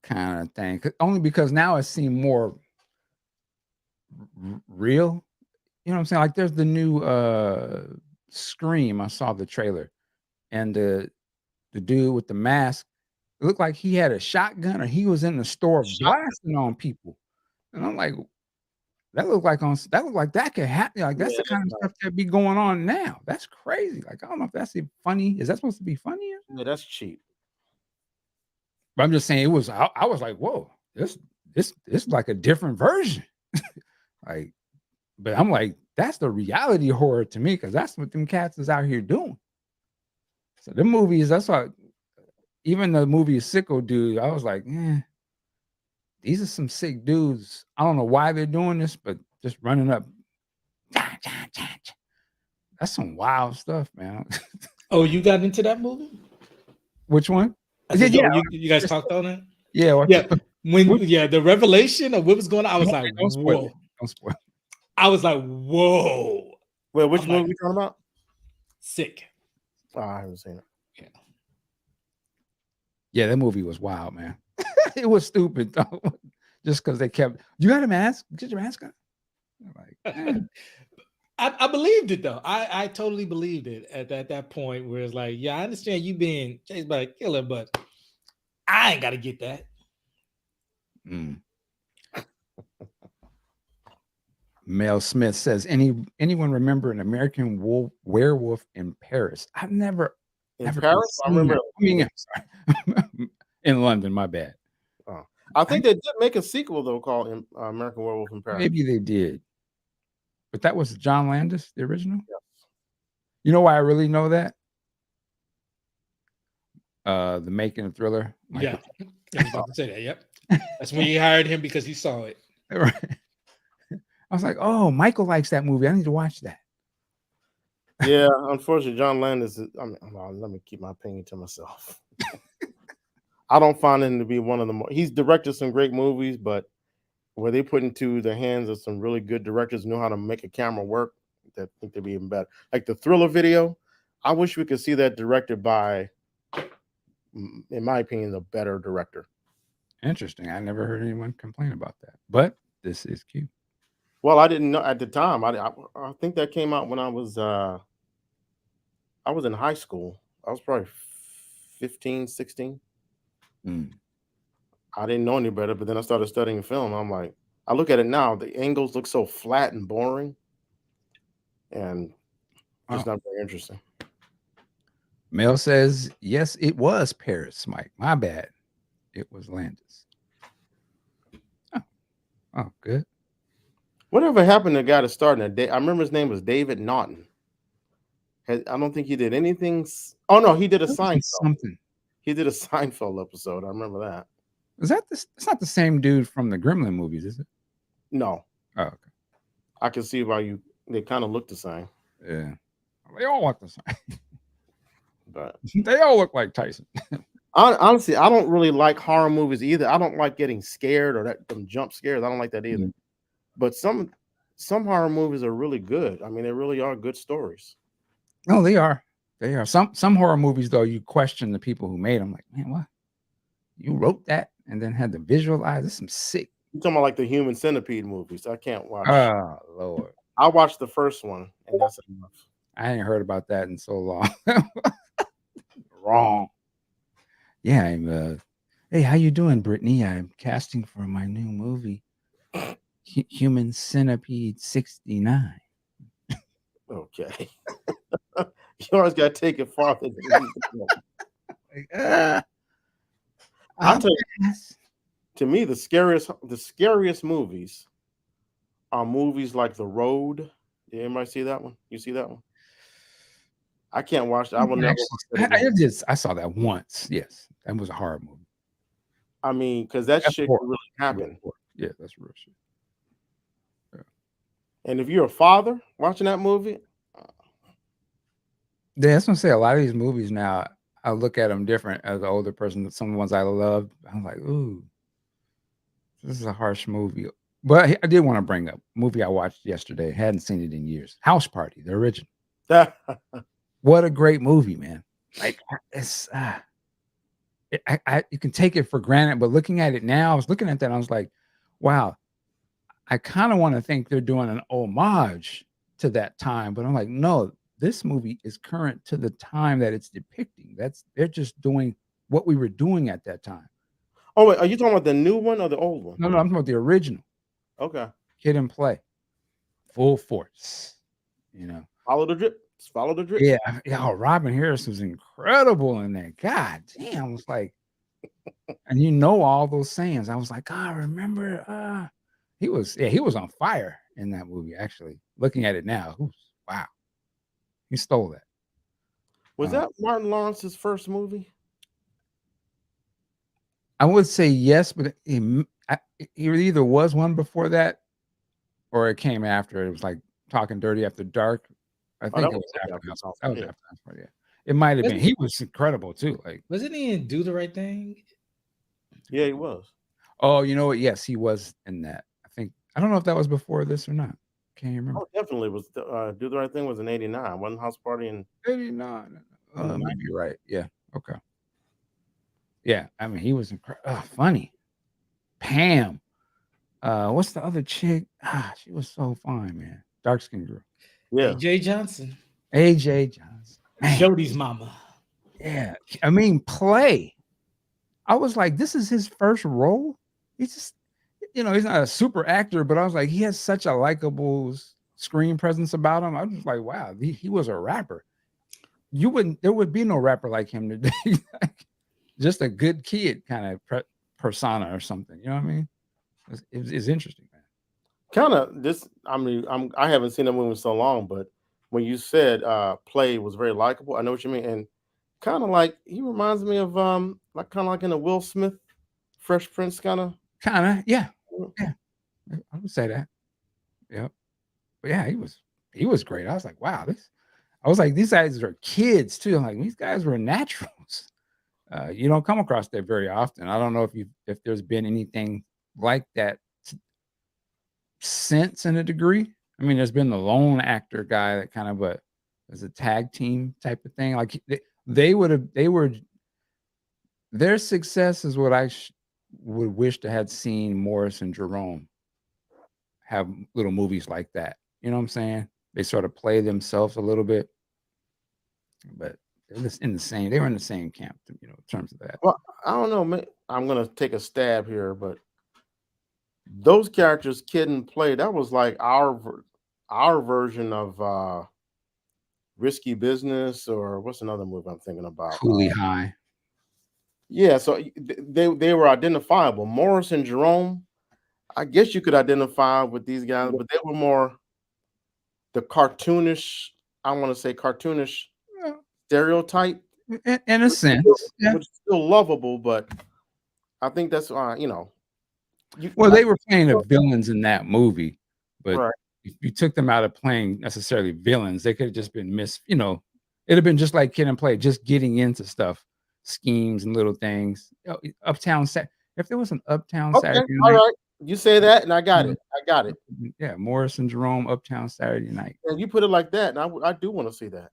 kind of thing, only because now it seems more real. You know what I'm saying? Like there's the new Scream. I saw the trailer, and the dude with the mask, it looked like he had a shotgun or he was in the store blasting on people. And I'm like, that looked like that could happen. Like that's Yeah, the kind of stuff that be going on now. That's crazy. Like I don't know if that's even funny. Is that supposed to be funny? yeah, that's cheap. But I'm just saying it was. I was like, whoa, this is like a different version. Like, but I'm like, that's the reality horror to me because that's what them cats is out here doing. So the movies, that's why. Even the movie Sicko Dude, I was like, these are some sick dudes. I don't know why they're doing this, but just running up. That's some wild stuff, man. Oh, you got into that movie? Which one? I said, Yeah, you guys talked on it? yeah. Yeah. The revelation of what was going on, I was like, don't spoil whoa. it. Don't spoil it. I was like, whoa. Wait, which I'm movie like, you talking about? Sick. Oh, I haven't seen it. Yeah, that movie was wild, man. It was stupid though. Just because they kept, you got a mask? Get your mask on. Like, I believed it though. I totally believed it at that point where it's like, yeah, I understand you being chased by a killer, but I ain't got to get that. Mel Smith says, anyone remember an American werewolf in Paris? I've never Paris? I seen remember. that. I mean, sorry. In London, my bad. Oh, I think they did make a sequel though called American Werewolf in Paris. Maybe they did. But that was John Landis, the original? Yes. You know why I really know that? The Making of Thriller. Yeah. I was about to say that. Yep. That's when you hired him because he saw it. Right. I was like, oh, Michael likes that movie. I need to watch that. Yeah, unfortunately, John Landis is, let me keep my opinion to myself. I don't find him to be one of the more, he's directed some great movies, but where they put into the hands of some really good directors who know how to make a camera work, that think they'd be even better. Like the Thriller video, I wish we could see that directed by, in my opinion, a better director. Interesting. I never heard anyone complain about that. But this is cute. Well, I didn't know at the time. I think that came out when I was in high school. I was probably 15, 16. I didn't know any better, but then I started studying film. I'm like, I look at it now, the angles look so flat and boring and just not very interesting. Mel says, yes, it was Paris, Mike. My bad. It was Landis. Oh, good. Whatever happened to the guy that started it? I remember his name was David Naughton. I don't think he did anything. Oh, no, he did a Seinfeld. Something. He did a Seinfeld episode. I remember that. Is that this? It's not the same dude from the Gremlin movies, is it? No. Oh, okay. I can see why they kind of look the same. Yeah. They all look the same. But they all look like Tyson. Honestly, I don't really like horror movies either. I don't like getting scared or them jump scares. I don't like that either. But some horror movies are really good. I mean, they really are good stories. Oh, they are. They are. Some horror movies, though, you question the people who made them. Like, man, what? You wrote that and then had to visualize. This is some sick. You're talking about like the Human Centipede movies. I can't watch. Oh, Lord. I watched the first one, and that's enough. I ain't heard about that in so long. Wrong. Yeah, I'm hey, how you doing, Brittany? I'm casting for my new movie, Human Centipede 69. Okay. You always got to take it farther than you I'll tell you, to me, the scariest movies are movies like The Road. Did anybody see that one? You see that one? I can't watch that. I will Yeah, never actually, watch that again. I saw that once. Yes, that was a horror movie. I mean, because that That's shit horror. could really That's real happen. horror. Yeah, that's real shit. Yeah. And if you're a father watching that movie, Yeah, that's what I'm saying. A lot of these movies now, I look at them different as an older person. Some of the ones I loved, I'm like, ooh, this is a harsh movie. But I did want to bring up a movie I watched yesterday. Hadn't seen it in years. House Party, the original. What a great movie, man! Like it's, you can take it for granted, but looking at it now, I was looking at that, and I was like, wow. I kind of want to think they're doing an homage to that time, but I'm like, no, this movie is current to the time that it's depicting. They're just doing what we were doing at that time. oh wait, are you talking about the new one or the old one? No, I'm talking about the original Okay, Kid and Play, full force. You know, follow the drip. Just follow the drip. yeah. Oh, Robin Harris was incredible in that. God damn, I was like, and you know all those sayings. I was like, God, remember? He was on fire in that movie. Actually, looking at it now, wow, he stole that. Was that Martin Lawrence's first movie? I would say yes, but it either was one before that or it came after. It was like Talking Dirty After Dark. I think it was after House. That was after House Party. Yeah. It might have been. He was incredible too. Like, wasn't he in Do the Right Thing? Yeah, he was. oh, you know what? Yes, he was in that. I don't know if that was before this or not. Can't remember. Oh, definitely was. Do the Right Thing was in '89. Wasn't House Party in 89. Maybe you're right. Yeah. Okay. Yeah. I mean, he was funny. Pam. What's the other chick? She was so fine, man. Dark skinned girl. Yeah. AJ Johnson. AJ Johnson. Man. Jody's mama. Yeah. I mean, Play. I was like, this is his first role. He's just, he's not a super actor, but I was like, he has such a likable screen presence about him. I was just like, wow, he was a rapper. There would be no rapper like him today. Just a good kid kind of persona or something. You know what I mean? It's interesting, man. Kind of this. I mean, I haven't seen that movie in so long, but when you said Play was very likable, I know what you mean, and kind of like he reminds me of like kind of like in a Will Smith, Fresh Prince kind of. Yeah. I would say that. Yep. But yeah, he was great. I was like, wow, I was like, these guys are kids too. I'm like, these guys were naturals. You don't come across that very often. I don't know if there's been anything like that since in a degree. I mean, there's been the lone actor guy that kind of was a tag team type of thing. Like their success is what I would wish to have seen Morris and Jerome have little movies like that. You know what I'm saying? They sort of play themselves a little bit, but they were in the same camp, in terms of that. Well, I don't know, man. I'm gonna take a stab here, but those characters, Kid and Play, that was like our version of Risky Business, or what's another movie I'm thinking about? Coolie High. Yeah, so they were identifiable. Morris and Jerome, I guess you could identify with these guys, but they were more the cartoonish. I want to say cartoonish stereotype, In a sense, which is still lovable, but I think that's well, they were playing the villains in that movie, but right. if you took them out of playing necessarily villains, they could have just been it'd have been just like Kid and Play, just getting into stuff, schemes and little things. Uptown if there was an Uptown Saturday All Night, right, you say that, and I got it. I got it. Yeah, Morris and Jerome, Uptown Saturday Night. And you put it like that, and I do want to see that.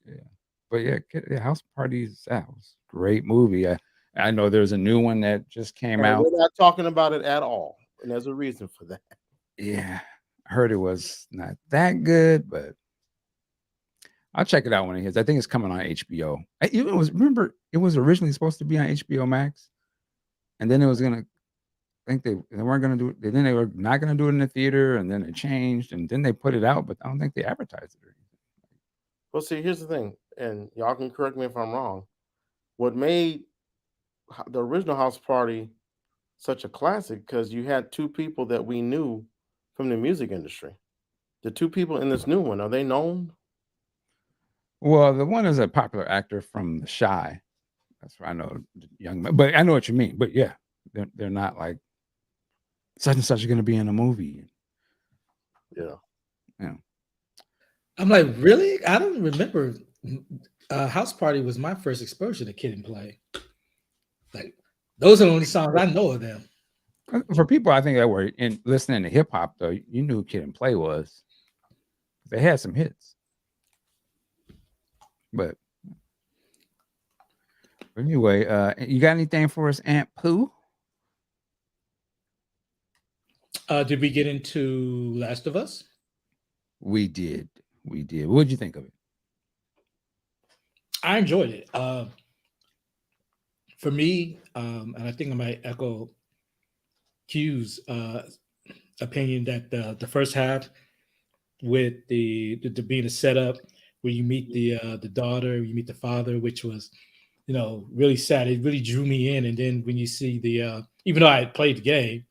Yeah, but yeah, House Parties, that was a great movie. I know there's a new one that just came out. We're not talking about it at all, and there's a reason for that. Yeah, I heard it was not that good, but I'll check it out when it hits. I think it's coming on HBO. It was originally supposed to be on HBO Max, and then it was gonna. I think they weren't gonna do it. Then they were not gonna do it in the theater, and then it changed, and then they put it out, but I don't think they advertised it or anything. Well, see, here's the thing, and y'all can correct me if I'm wrong. What made the original House Party such a classic because you had two people that we knew from the music industry. The two people in this new one, are they known? Well, the one is a popular actor from The Shy. That's where I know the young man. But I know what you mean. But yeah, they're not like such and such is going to be in a movie. Yeah. Yeah. I'm like, really? I don't remember. House Party was my first exposure to Kid and Play. Like, those are the only songs I know of them. For people, I think that were in listening to hip hop, though, you knew who Kid and Play was. They had some hits. But anyway, you got anything for us, Antpooh? Did we get into Last of Us? We did. We did. What did you think of it? I enjoyed it. For me, and I think I might echo Q's opinion that the first half with the being a setup where you meet the daughter, you meet the father, which was, you know, really sad. It really drew me in. And then when you see the even though I had played the game,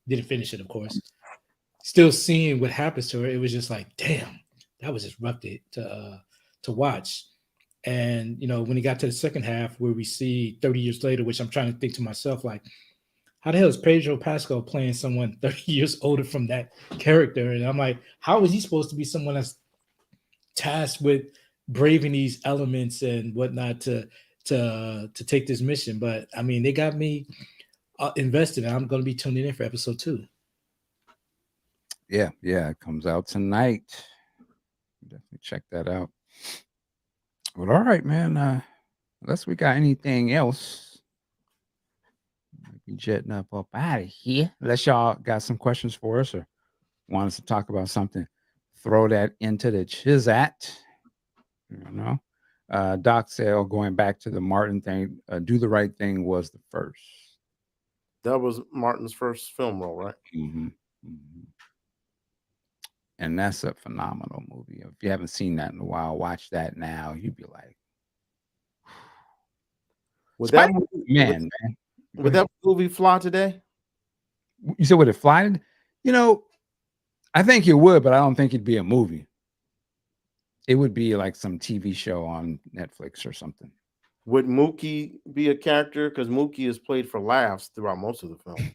didn't finish it, of course, still seeing what happens to her, it was just like, damn, that was just rough to watch. And you know, when it got to the second half, where we see 30 years later, which I'm trying to think to myself, like, how the hell is Pedro Pascal playing someone 30 years older from that character? And I'm like, how is he supposed to be someone that's tasked with braving these elements and whatnot to take this mission? But I mean, they got me invested, and I'm going to be tuning in for episode 2. Yeah, it comes out tonight. Definitely check that out. Well, all right, man. Unless we got anything else, be jetting up out of here. Unless y'all got some questions for us or want us to talk about something, throw that into the chisat. You know, Doc said, going back to the Martin thing, Do the Right Thing was the first. That was Martin's first film role, right? Mm-hmm. Mm-hmm. And that's a phenomenal movie. If you haven't seen that in a while, watch that now. You'd be like, Would that movie fly today? You said would it fly? You know, I think it would, but I don't think it'd be a movie. It would be like some TV show on Netflix or something. Would Mookie be a character? Because Mookie is played for laughs throughout most of the film.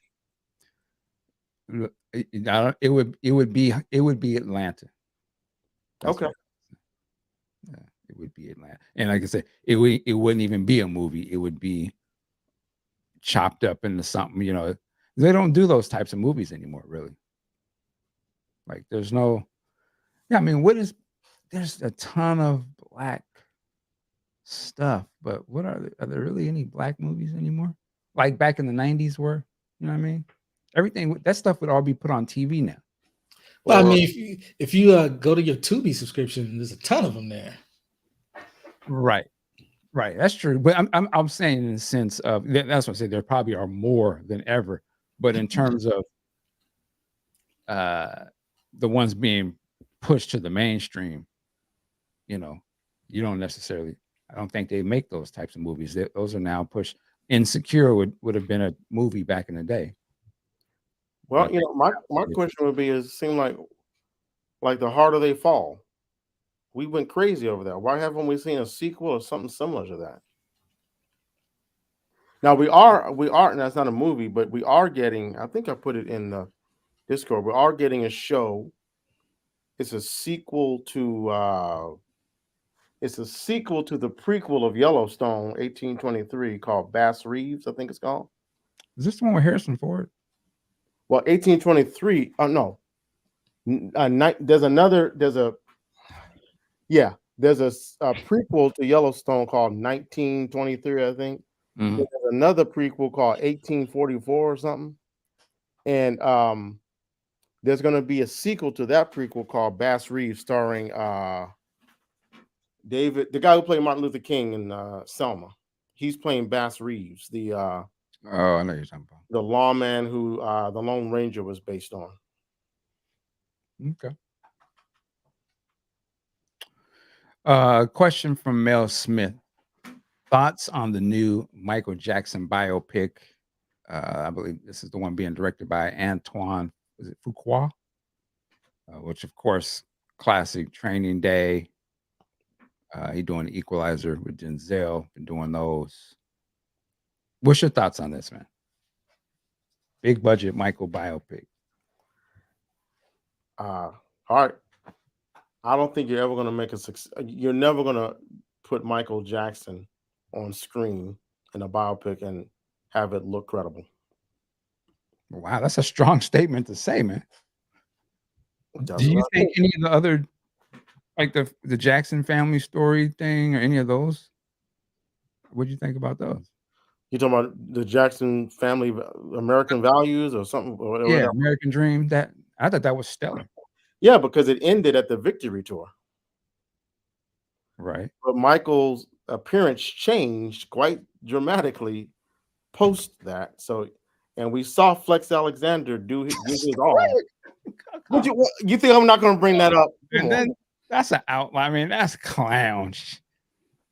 It would be Atlanta. That's okay. Yeah, it would be Atlanta. And like I said, it wouldn't even be a movie. It would be chopped up into something, you know. They don't do those types of movies anymore, really. Like there's no, I mean, there's a ton of black stuff, but are there really any black movies anymore? Like back in the 90s were, you know what I mean? Everything, that stuff would all be put on TV now. Well, I mean, if you go to your Tubi subscription, there's a ton of them there. Right. That's true. But I'm saying in the sense of, that's what I say, there probably are more than ever. But in terms of the ones being pushed to the mainstream, you know, you don't necessarily, I don't think they make those types of movies. Those are now pushed. Insecure would have been a movie back in the day. Well, but, you know, my question would be: it seemed like The Harder They Fall. We went crazy over that. Why haven't we seen a sequel or something similar to that? Now we are, and that's not a movie, but we are getting, I think I put it in the Discord, we are getting a show. It's a sequel to the prequel of Yellowstone, 1823, called Bass Reeves, I think it's called. Is this the one with Harrison Ford? Well, 1823, no. There's a prequel to Yellowstone called 1923, I think. Mm-hmm. There's another prequel called 1844 or something. And there's going to be a sequel to that prequel called Bass Reeves, starring David, the guy who played Martin Luther King in Selma. He's playing Bass Reeves, the I know you're talking about the lawman who the Lone Ranger was based on. Okay. Question from Mel Smith. Thoughts on the new Michael Jackson biopic? I believe this is the one being directed by Antoine, is it Fuqua? Which, of course, classic Training Day. He doing Equalizer with Denzel. Been doing those. What's your thoughts on this, man? Big budget Michael biopic. All right. I don't think you're ever going to make a success. You're never going to put Michael Jackson on screen in a biopic and have it look credible. Wow, that's a strong statement to say, man. That's Do you what I think any of the other, like the Jackson family story thing, or any of those? What do you think about those? You talking about the Jackson family American values or something? Or Yeah, whatever? American Dream. That I thought that was stellar. Yeah, because it ended at the Victory Tour. Right. But Michael's appearance changed quite dramatically post that. So, and we saw Flex Alexander do his all. You think I'm not going to bring that up? And then that's an outline. I mean, that's clown.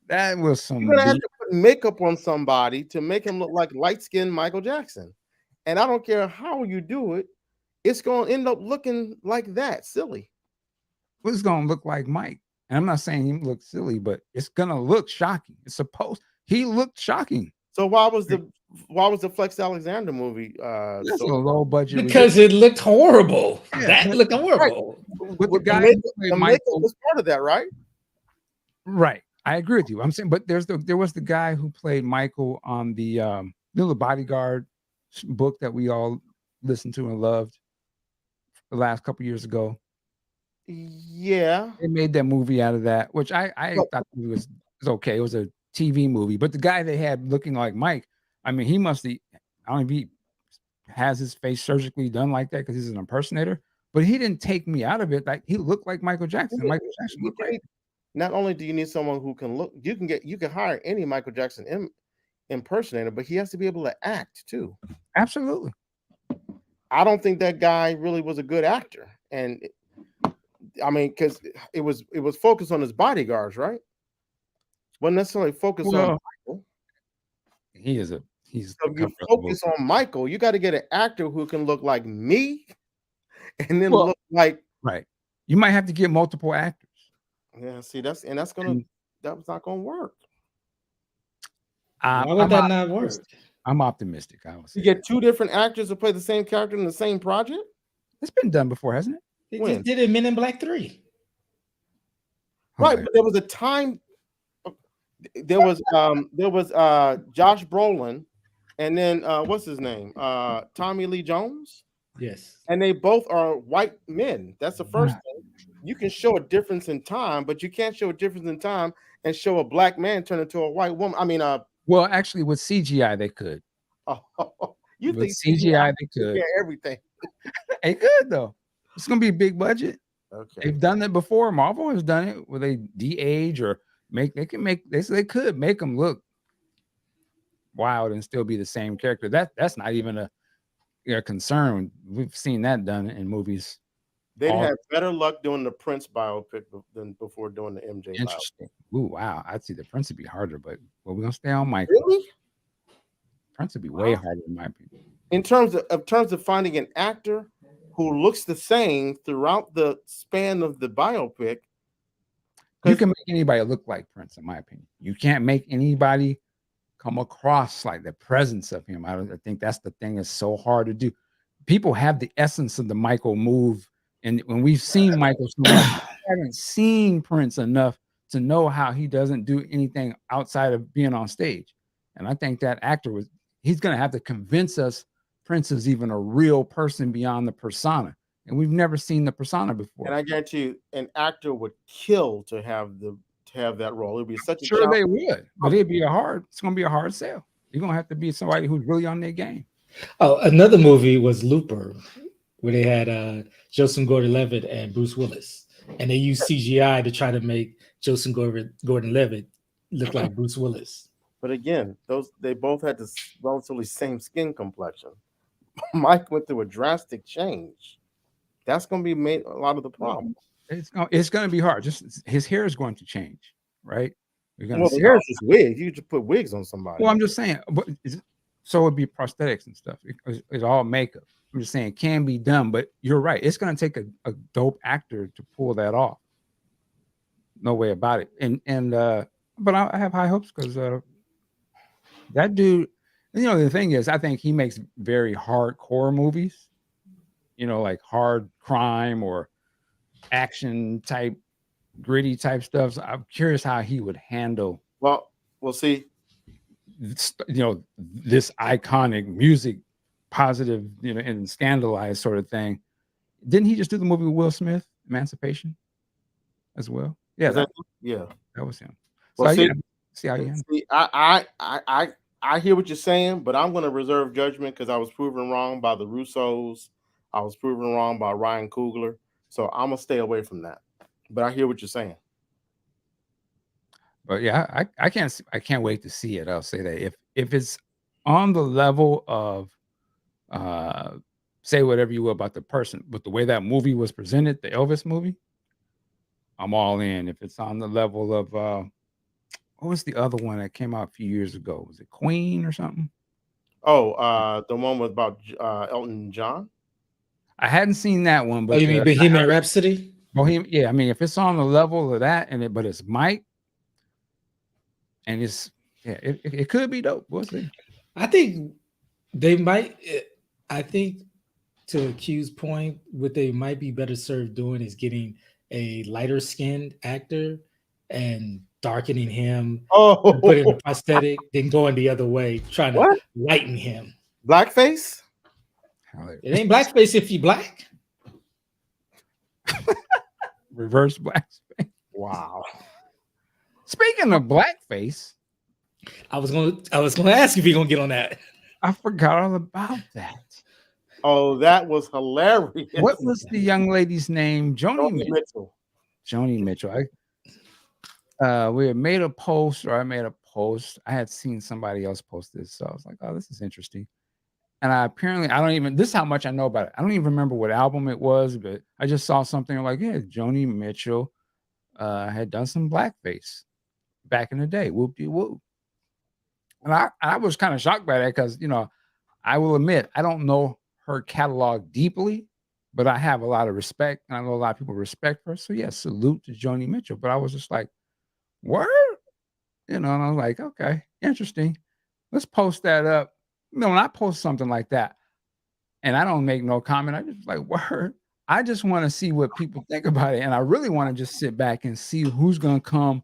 That was some. You're gonna have to put makeup on somebody to make him look like light-skinned Michael Jackson, and I don't care how you do it, it's gonna end up looking like that. Silly. It's gonna look like Mike. And I'm not saying he looks silly, but it's gonna look shocking. It's supposed. He looked shocking. So why was the Flex Alexander movie? That's So a low budget. Because it looked horrible. Yeah, That looked horrible. With the guy makeup, who played the makeup Michael, was part of that, right? right? I agree with you. I'm saying, but there was the guy who played Michael on the Little Bodyguard book that we all listened to and loved the last couple years ago. Yeah, They made that movie out of that, which I thought it was okay. It was a TV movie, but the guy they had looking like Mike, I mean, he must be. I don't know if he has his face surgically done like that because he's an impersonator, but he didn't take me out of it. Like he looked like Michael Jackson. Michael Jackson looked like. Not only do you need someone who can look, you can hire any Michael Jackson impersonator, but he has to be able to act too. Absolutely. I don't think that guy really was a good actor, and I mean, because it was focused on his bodyguards, right? Wasn't necessarily focused on Michael. He's so you focus on Michael. You got to get an actor who can look like me, and then look like right. You might have to get multiple actors. Yeah, see, that was not gonna work. Why would that not work? I'm optimistic. I would say you get two different actors to play the same character in the same project. It's been done before, hasn't it? They just did it Men in Black 3. Right, but there was a time. There was Josh Brolin, and then what's his name? Tommy Lee Jones. Yes, and they both are white men. That's the first thing. You can show a difference in time, but you can't show a difference in time and show a black man turn into a white woman. I mean, well, actually, with CGI they could. You with think CGI they could? Yeah, everything. They could though. It's gonna be a big budget. Okay, they've done that before. Marvel has done it where they de-age or they could make them look wild and still be the same character. That's not even a concern. We've seen that done in movies. They'd have better luck doing the Prince biopic than before doing the MJ. Interesting. Biopic. Ooh, wow. I'd see the Prince would be harder, but we're gonna stay on Michael. Really? Prince would be way harder in my opinion. In terms of finding an actor who looks the same throughout the span of the biopic. You can make anybody look like Prince, in my opinion. You can't make anybody come across like the presence of him. I think that's the thing that's so hard to do. People have the essence of the Michael move, and when we've seen Michael, we haven't seen Prince enough to know how he doesn't do anything outside of being on stage. And I think that actor he's going to have to convince us Prince is even a real person beyond the persona. And we've never seen the persona before. And I guarantee you, an actor would kill to have that role. It would be such a sure they would, but it's going to be a hard sell. You're going to have to be somebody who's really on their game. Oh, another movie was Looper, where they had Joseph Gordon-Levitt and Bruce Willis, and they used CGI to try to make Joseph Gordon-Levitt look like Bruce Willis. But again, they both had the relatively same skin complexion. Mike went through a drastic change. That's going to be made a lot of the problem. It's going to be hard. Just his hair is going to change, right? Well, the hair is just wigs. You just put wigs on somebody. Well, I'm just saying, so it'd be prosthetics and stuff. It's all makeup. I'm just saying it can be done, but you're right. It's gonna take a dope actor to pull that off. No way about it. And but I have high hopes because that dude, the thing is, I think he makes very hardcore movies, like hard crime or action type, gritty type stuff. So I'm curious how he would handle, Well, we'll see. this iconic music, positive, and scandalized sort of thing. Didn't he just do the movie with Will Smith, Emancipation, as well? Yeah, Yeah. that was him. Well, So see, yeah, see how you handle. see, I hear what you're saying, but I'm going to reserve judgment because I was proven wrong by the Russos. I was proven wrong by Ryan Coogler. So I'm gonna stay away from that. But I hear what you're saying. But yeah, I can't wait to see it. I'll say that if it's on the level of say whatever you will about the person, but the way that movie was presented, the Elvis movie, I'm all in. If it's on the level of what was the other one that came out a few years ago? Was it Queen or something? Oh, the one with about Elton John. I hadn't seen that one, but you mean Bohemian Rhapsody? Bohemian, yeah. I mean, if it's on the level of that, but it's Mike, and it could be dope. We'll see. I think they might. I think to Q's point, what they might be better served doing is getting a lighter skinned actor and darkening him, put in a prosthetic, then going the other way, trying to lighten him. Blackface? It ain't blackface if you black. Reverse blackface. Wow. Speaking of blackface, I was gonna ask if you're gonna get on that. I forgot all about that. Oh, that was hilarious. What was the young lady's name? Joni Mitchell. Joni Mitchell. We had made a post, or I made a post. I had seen somebody else post this, so I was like, "Oh, this is interesting." And this is how much I know about it. I don't even remember what album it was, but I just saw something like, yeah, Joni Mitchell had done some blackface back in the day. Whoop-de-whoop. And I was kind of shocked by that because, I will admit, I don't know her catalog deeply, but I have a lot of respect, and I know a lot of people respect her. So yeah, salute to Joni Mitchell. But I was just like, word? And I was like, okay, interesting. Let's post that up. When I post something like that, and I don't make no comment, I just like, word. I just want to see what people think about it. And I really want to just sit back and see who's going to come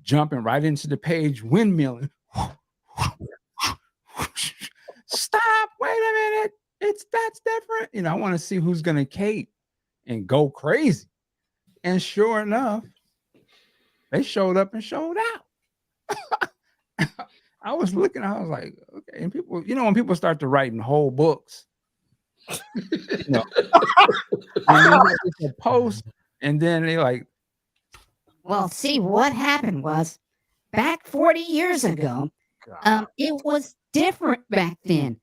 jumping right into the page, windmilling. Stop, wait a minute. That's different. I want to see who's going to cape and go crazy. And sure enough, they showed up and showed out. I was looking, I was like, okay. And people, when people start to write in whole books, and it's a post, and then they like, well, see, what happened was back 40 years ago, it was different back then.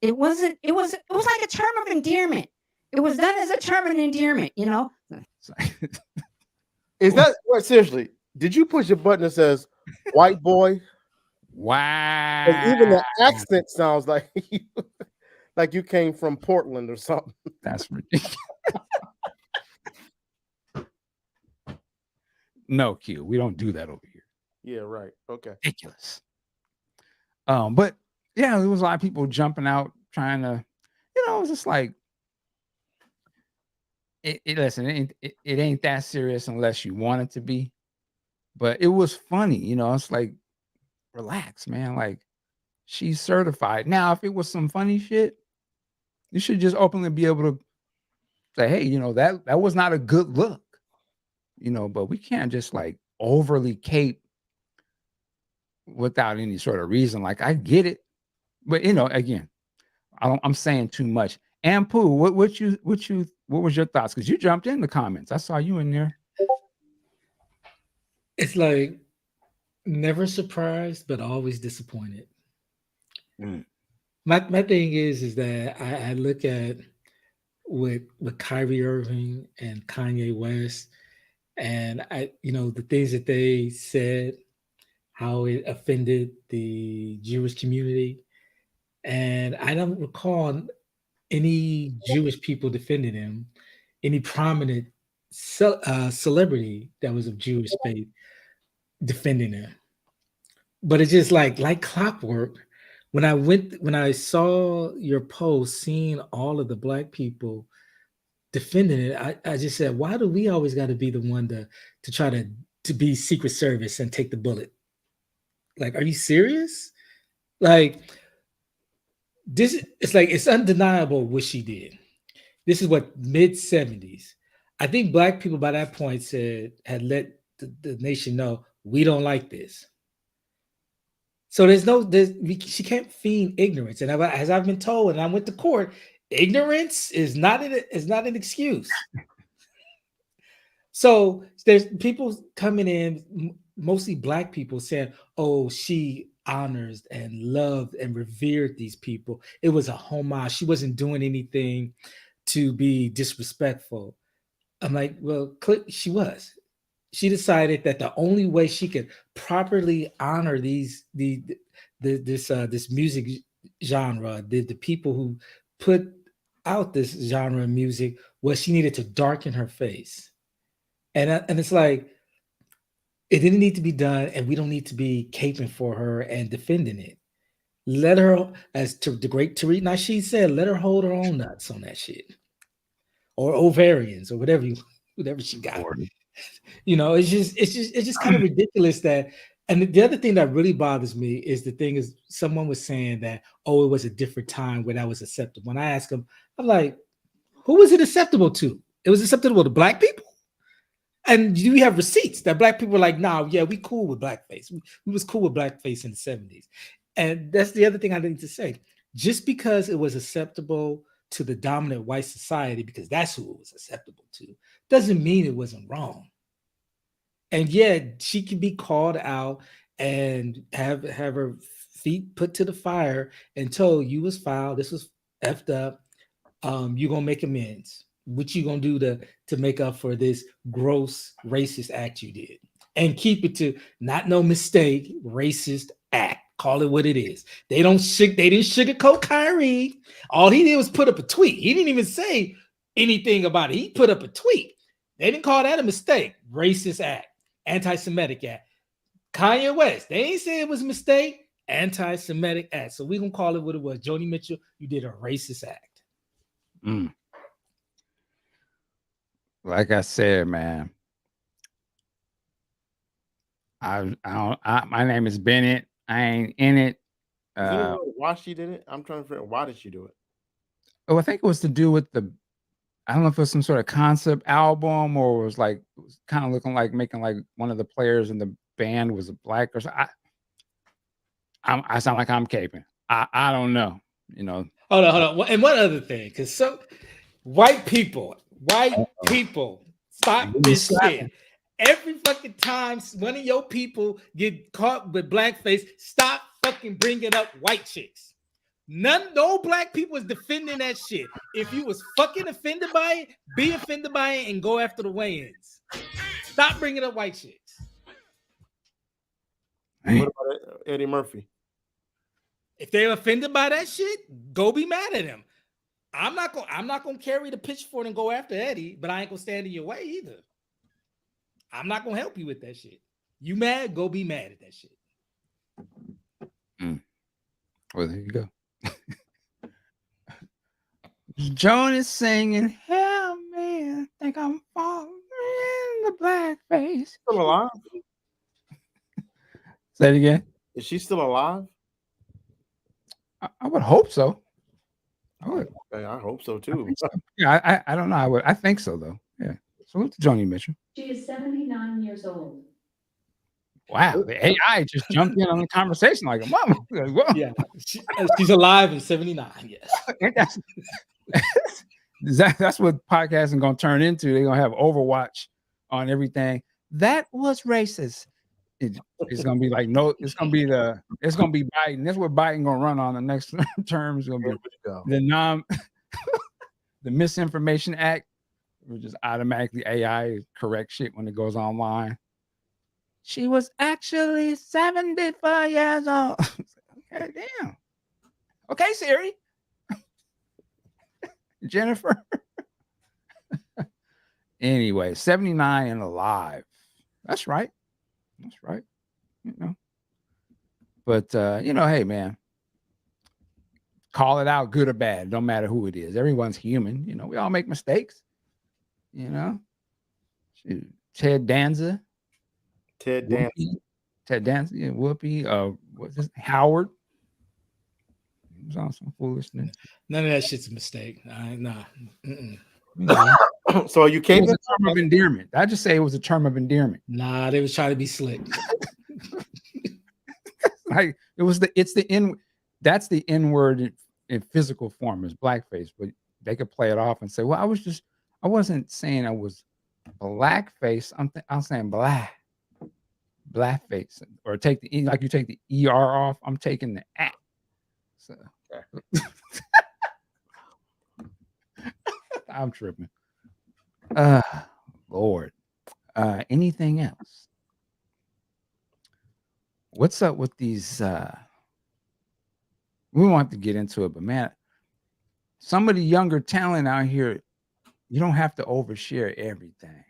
It was like a term of endearment. It was done as a term of endearment, Is that seriously? Did you push a button that says white boy? Wow. Even the accent sounds like you came from Portland or something. That's ridiculous. No, Q. We don't do that over here. Yeah, right. Okay. Ridiculous. But yeah, there was a lot of people jumping out trying to, it was just like, listen, it ain't that serious unless you want it to be. But it was funny, it's like, relax, man. Like, she's certified. Now, if it was some funny shit, you should just openly be able to say, hey, that was not a good look. But we can't just like overly cape without any sort of reason. Like, I get it. But again, I'm saying too much. Antpooh, what was your thoughts? Because you jumped in the comments. I saw you in there. It's like never surprised, but always disappointed. My thing is that I look at with Kyrie Irving and Kanye West, and the things that they said, how it offended the Jewish community, and I don't recall any Jewish people defending him, any prominent celebrity that was of Jewish faith defending him. But it's just like clockwork. When I saw your post, seeing all of the black people defending it, I just said, why do we always got to be the one to try to be Secret Service and take the bullet? Like, are you serious? Like, this, it's like, it's undeniable what she did. This is what, mid-70s. I think black people by that point had let the nation know, we don't like this. So she can't feign ignorance. And as I've been told, and I went to court, ignorance is not an excuse. So there's people coming in, mostly black people, saying, oh, she honors and loved and revered these people. It was a homage. She wasn't doing anything to be disrespectful. I'm like, well, she was. She decided that the only way she could properly honor this music genre, the people who put out this genre of music, was she needed to darken her face. And it's like, it didn't need to be done, and we don't need to be caping for her and defending it. Let her, as the great Tariq Nasheed said, let her hold her own nuts on that shit, or ovarians, or whatever she got. You know, it's just kind of ridiculous that. And the other thing that really bothers me is someone was saying that, oh, it was a different time when that was acceptable. When I ask them, I'm like, who was it acceptable to? It was acceptable to black people? And do we have receipts that black people were like, nah, yeah, we cool with blackface. We was cool with blackface in the 70s. And that's the other thing I need to say. Just because it was acceptable to the dominant white society, because that's who it was acceptable to, doesn't mean it wasn't wrong. And yet she can be called out and have her feet put to the fire and told, you was foul, this was effed up, you're gonna make amends. What you gonna do to make up for this gross racist act you did? And keep it to not no mistake, racist act. Call it what it is. They didn't sugarcoat Kyrie. All he did was put up a tweet. He didn't even say anything about it. He put up a tweet. They didn't call that a mistake. Racist act, anti-Semitic act. Kanye West, they ain't say it was a mistake, anti-Semitic act. So we're gonna call it what it was. Joni Mitchell, you did a racist act. Like I said, man, my name is Bennett. I ain't in it. Why she did it? I'm trying to figure out, why did she do it? Oh, I think it was to do with I don't know if it was some sort of concept album, or it was kind of looking like making like one of the players in the band was a black or something. I sound like I'm caping. I don't know. You know. Hold on. And one other thing, because some white people, stop this shit. Every fucking time one of your people get caught with blackface, stop fucking bringing up white chicks. No black people is defending that shit. If you was fucking offended by it, be offended by it and go after the weigh-ins. Stop bringing up white chicks. What about Eddie Murphy? If they're offended by that shit, go be mad at him. I'm not gonna carry the pitchfork and go after Eddie, but I ain't gonna stand in your way either. I'm not gonna help you with that shit. You mad? Go be mad at that shit. Well, there you go. Joan is singing, "Help me, I think I'm falling in the blackface." Still alive? Say it again. Is she still alive? I would hope so. I hope so too. Yeah, I don't know. I think so though. Yeah. Salute to Joni Mitchell. She is 79 years old. Wow, the AI just jumped in on the conversation like a mama. Yeah, she's alive in 79. Yes. That's what podcasting gonna turn into. They're gonna have Overwatch on everything. That was racist. It's gonna be like it's gonna be Biden. That's what Biden gonna run on the next term. Is gonna be the Misinformation Act, which is automatically AI correct shit when it goes online. She was actually 74 years old. Okay, damn. Okay, Siri. Jennifer. Anyway, 79 and alive. That's right. That's right. You know. But hey, man, call it out, good or bad. Don't matter who it is. Everyone's human. We all make mistakes. Shoot. Ted Danza. Ted Dan. Ted Danza, yeah, Whoopi. What's this? Howard. It was on some foolishness. None of that shit's a mistake. Nah. So you It came was in. a term of endearment. I just say it was a term of endearment. Nah, they was trying to be slick. Like it's the N. That's the N word in physical form is blackface, but they could play it off and say, "Well, I wasn't saying I was blackface. I'm saying blackface, or take the E, like you take the ER off. I'm taking the A." So I'm tripping. Lord. Anything else? What's up with these? We won't have to get into it, but man, some of the younger talent out here, you don't have to overshare everything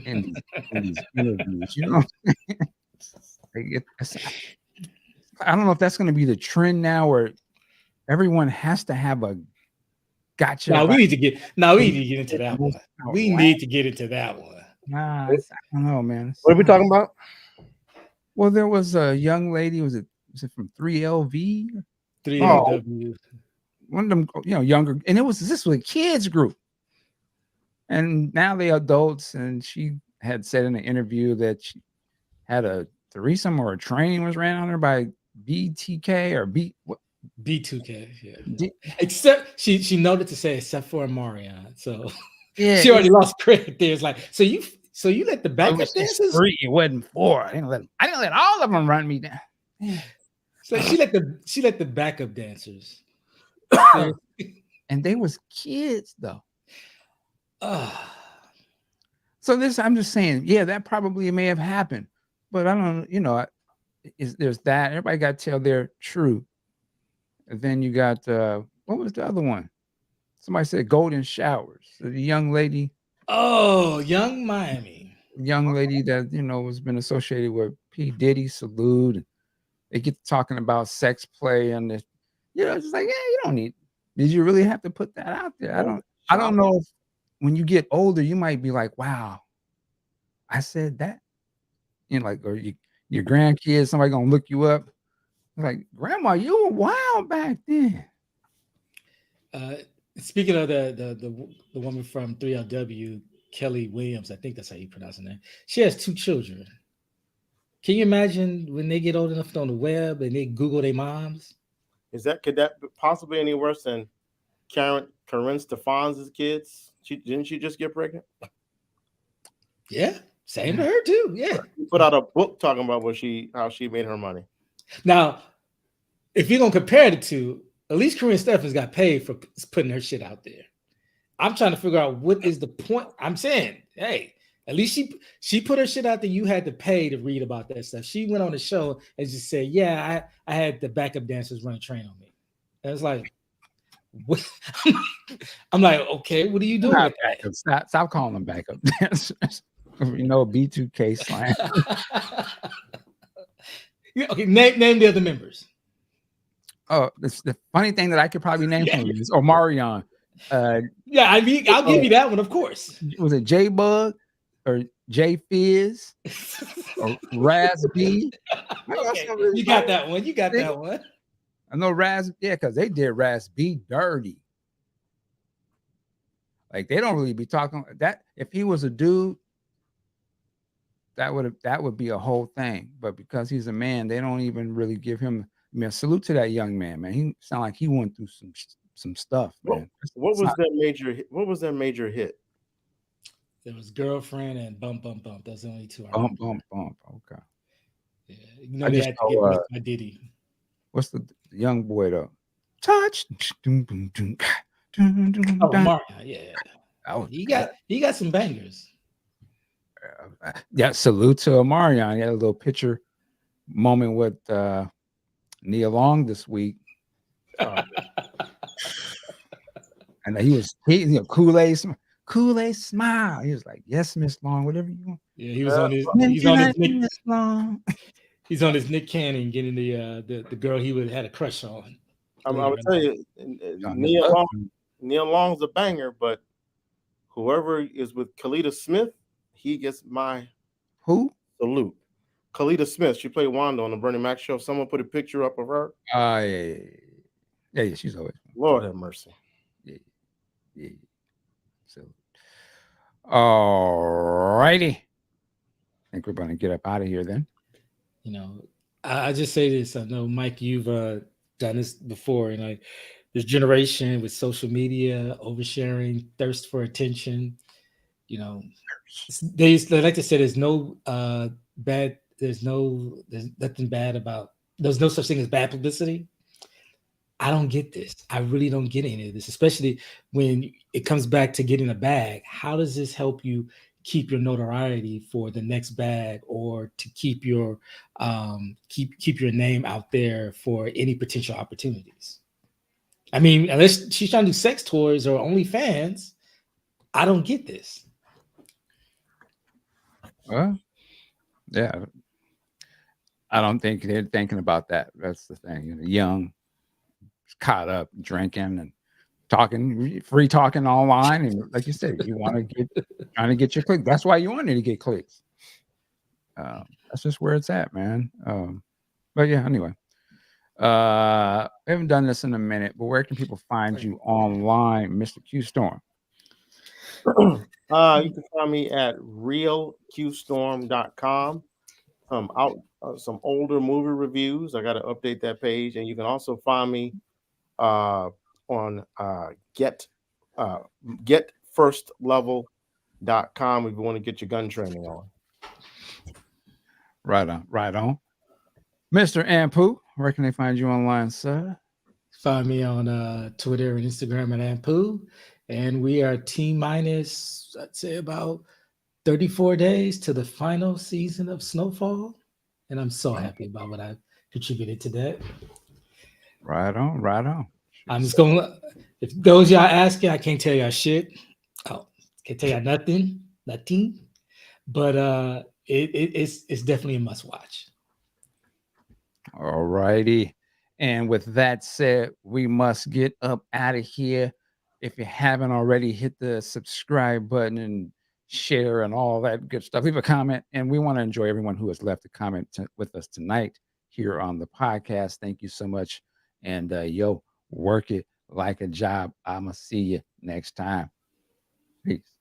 in these interviews. I don't know if that's going to be the trend now, where everyone has to have a gotcha. No, we need to get into that one. We need to get into that one. Nah, I don't know, man. What are we talking about? Well, there was a young lady. Was it from 3LV? 3LW. One of them, younger, and this was a kids group, and now they're adults. And she had said in an interview that she had a threesome or a train was ran on her by BTK or B2K, yeah. Except she noted to say except for Marion. So yeah, she already lost credit there. It's like, so you let the backup dancers? 3, it wasn't 4. I didn't let all of them run me down. So she let the backup dancers. And they was kids though. So I'm just saying, yeah, that probably may have happened, but I don't, there's that. Everybody got to tell their truth. And then you got what was the other one? Somebody said golden showers. So the young lady. Oh, Young Miami. Young lady that has been associated with P. Diddy. Salute. They get talking about sex play and it's just like, yeah, you don't need. Did you really have to put that out there? I don't know if when you get older, you might be like, wow, I said that. Or your grandkids, somebody gonna look you up. Like, Grandma, you were wild back then. Speaking of the woman from 3LW, Kelly Williams, I think that's how you pronounce her name. She has 2 children. Can you imagine when they get old enough on the web and they Google their moms? Could that possibly be any worse than Corinne Stephans' kids? Didn't she just get pregnant? Yeah, same to her too. Yeah, she put out a book talking about how she made her money. Now, if you're gonna compare the two, at least Corinne Stephens got paid for putting her shit out there. I'm trying to figure out what is the point. I'm saying, hey, at least she put her shit out there. You had to pay to read about that stuff. She went on the show and just said, yeah, I had the backup dancers run a train on me. And it's like, what? I'm like, okay, what are you doing with that? Stop calling them backup dancers. B2K slang. Okay, name the other members. Oh, the funny thing that I could probably name from is Omarion. Yeah, I mean, I'll give you that one, of course. Was it J Bug or J Fizz or Raz B? Okay, you got that one. You got that one. I know Raz, because they did Raz B dirty. Like, they don't really be talking that. If he was a dude, that would be a whole thing. But because he's a man, they don't even really give him. I mean, salute to that young man, man. He sounded like he went through some stuff, man. What was their major hit? There was Girlfriend and Bump Bump Bump. That's the only 2. Bump Bump Bump. Okay. Yeah, they had to get with my Diddy. What's the young boy though? Touch. Mario, yeah. He got some bangers. Yeah, salute to Omarion. He had a little picture moment with Nia Long this week. And he was Kool-Aid smile. He was like, yes, Miss Long, whatever you want. Yeah, he was on his Miss Long. he's on his Nick Cannon getting the girl he had a crush on. I later would in tell life. you, Neil Long's a banger, but whoever is with Kalita Smith, he gets my Who? salute. Kalita Smith, she played Wanda on the Bernie Mac show. Someone put a picture up of her. Yeah, she's always. Lord have mercy. Yeah. So, all righty. I think we're going to get up out of here then. You know, I just say this. I know, Mike, you've done this before, and like this generation with social media, oversharing, thirst for attention. You know, they like to say there's no bad. There's nothing bad about. There's no such thing as bad publicity. I don't get this. I really don't get any of this, especially when it comes back to getting a bag. How does this help you keep your notoriety for the next bag, or to keep your keep your name out there for any potential opportunities? I mean, unless she's trying to do sex toys or OnlyFans, I don't get this. Well, yeah. I don't think they're thinking about that. That's the thing. You know, young, caught up drinking and talking, free talking online, and like you said, you want to trying to get your click. That's why you wanted to get clicks. That's just where it's at, man. But yeah, anyway, we haven't done this in a minute, but where can people find you online, Mr. QStorm? You can find me at realqstorm.com. Out some older movie reviews. I got to update that page, and you can also find me on getfirstlevel.com if you want to get your gun training on. Right on. Mr. Antpooh, where can they find you online, sir? Find me on Twitter and Instagram at Antpooh, and we are T-minus, I'd say, about 34 days to the final season of Snowfall, and I'm so happy about what I contributed to that. Right on. I'm just going. If those y'all asking, I can't tell y'all shit. Oh, can't tell y'all nothing. But it's definitely a must watch. All righty. And with that said, we must get up out of here. If you haven't already, hit the subscribe button and share and all that good stuff. Leave a comment. And we want to enjoy everyone who has left a comment with us tonight here on the podcast. Thank you so much. And work it like a job. I'ma see you next time. Peace.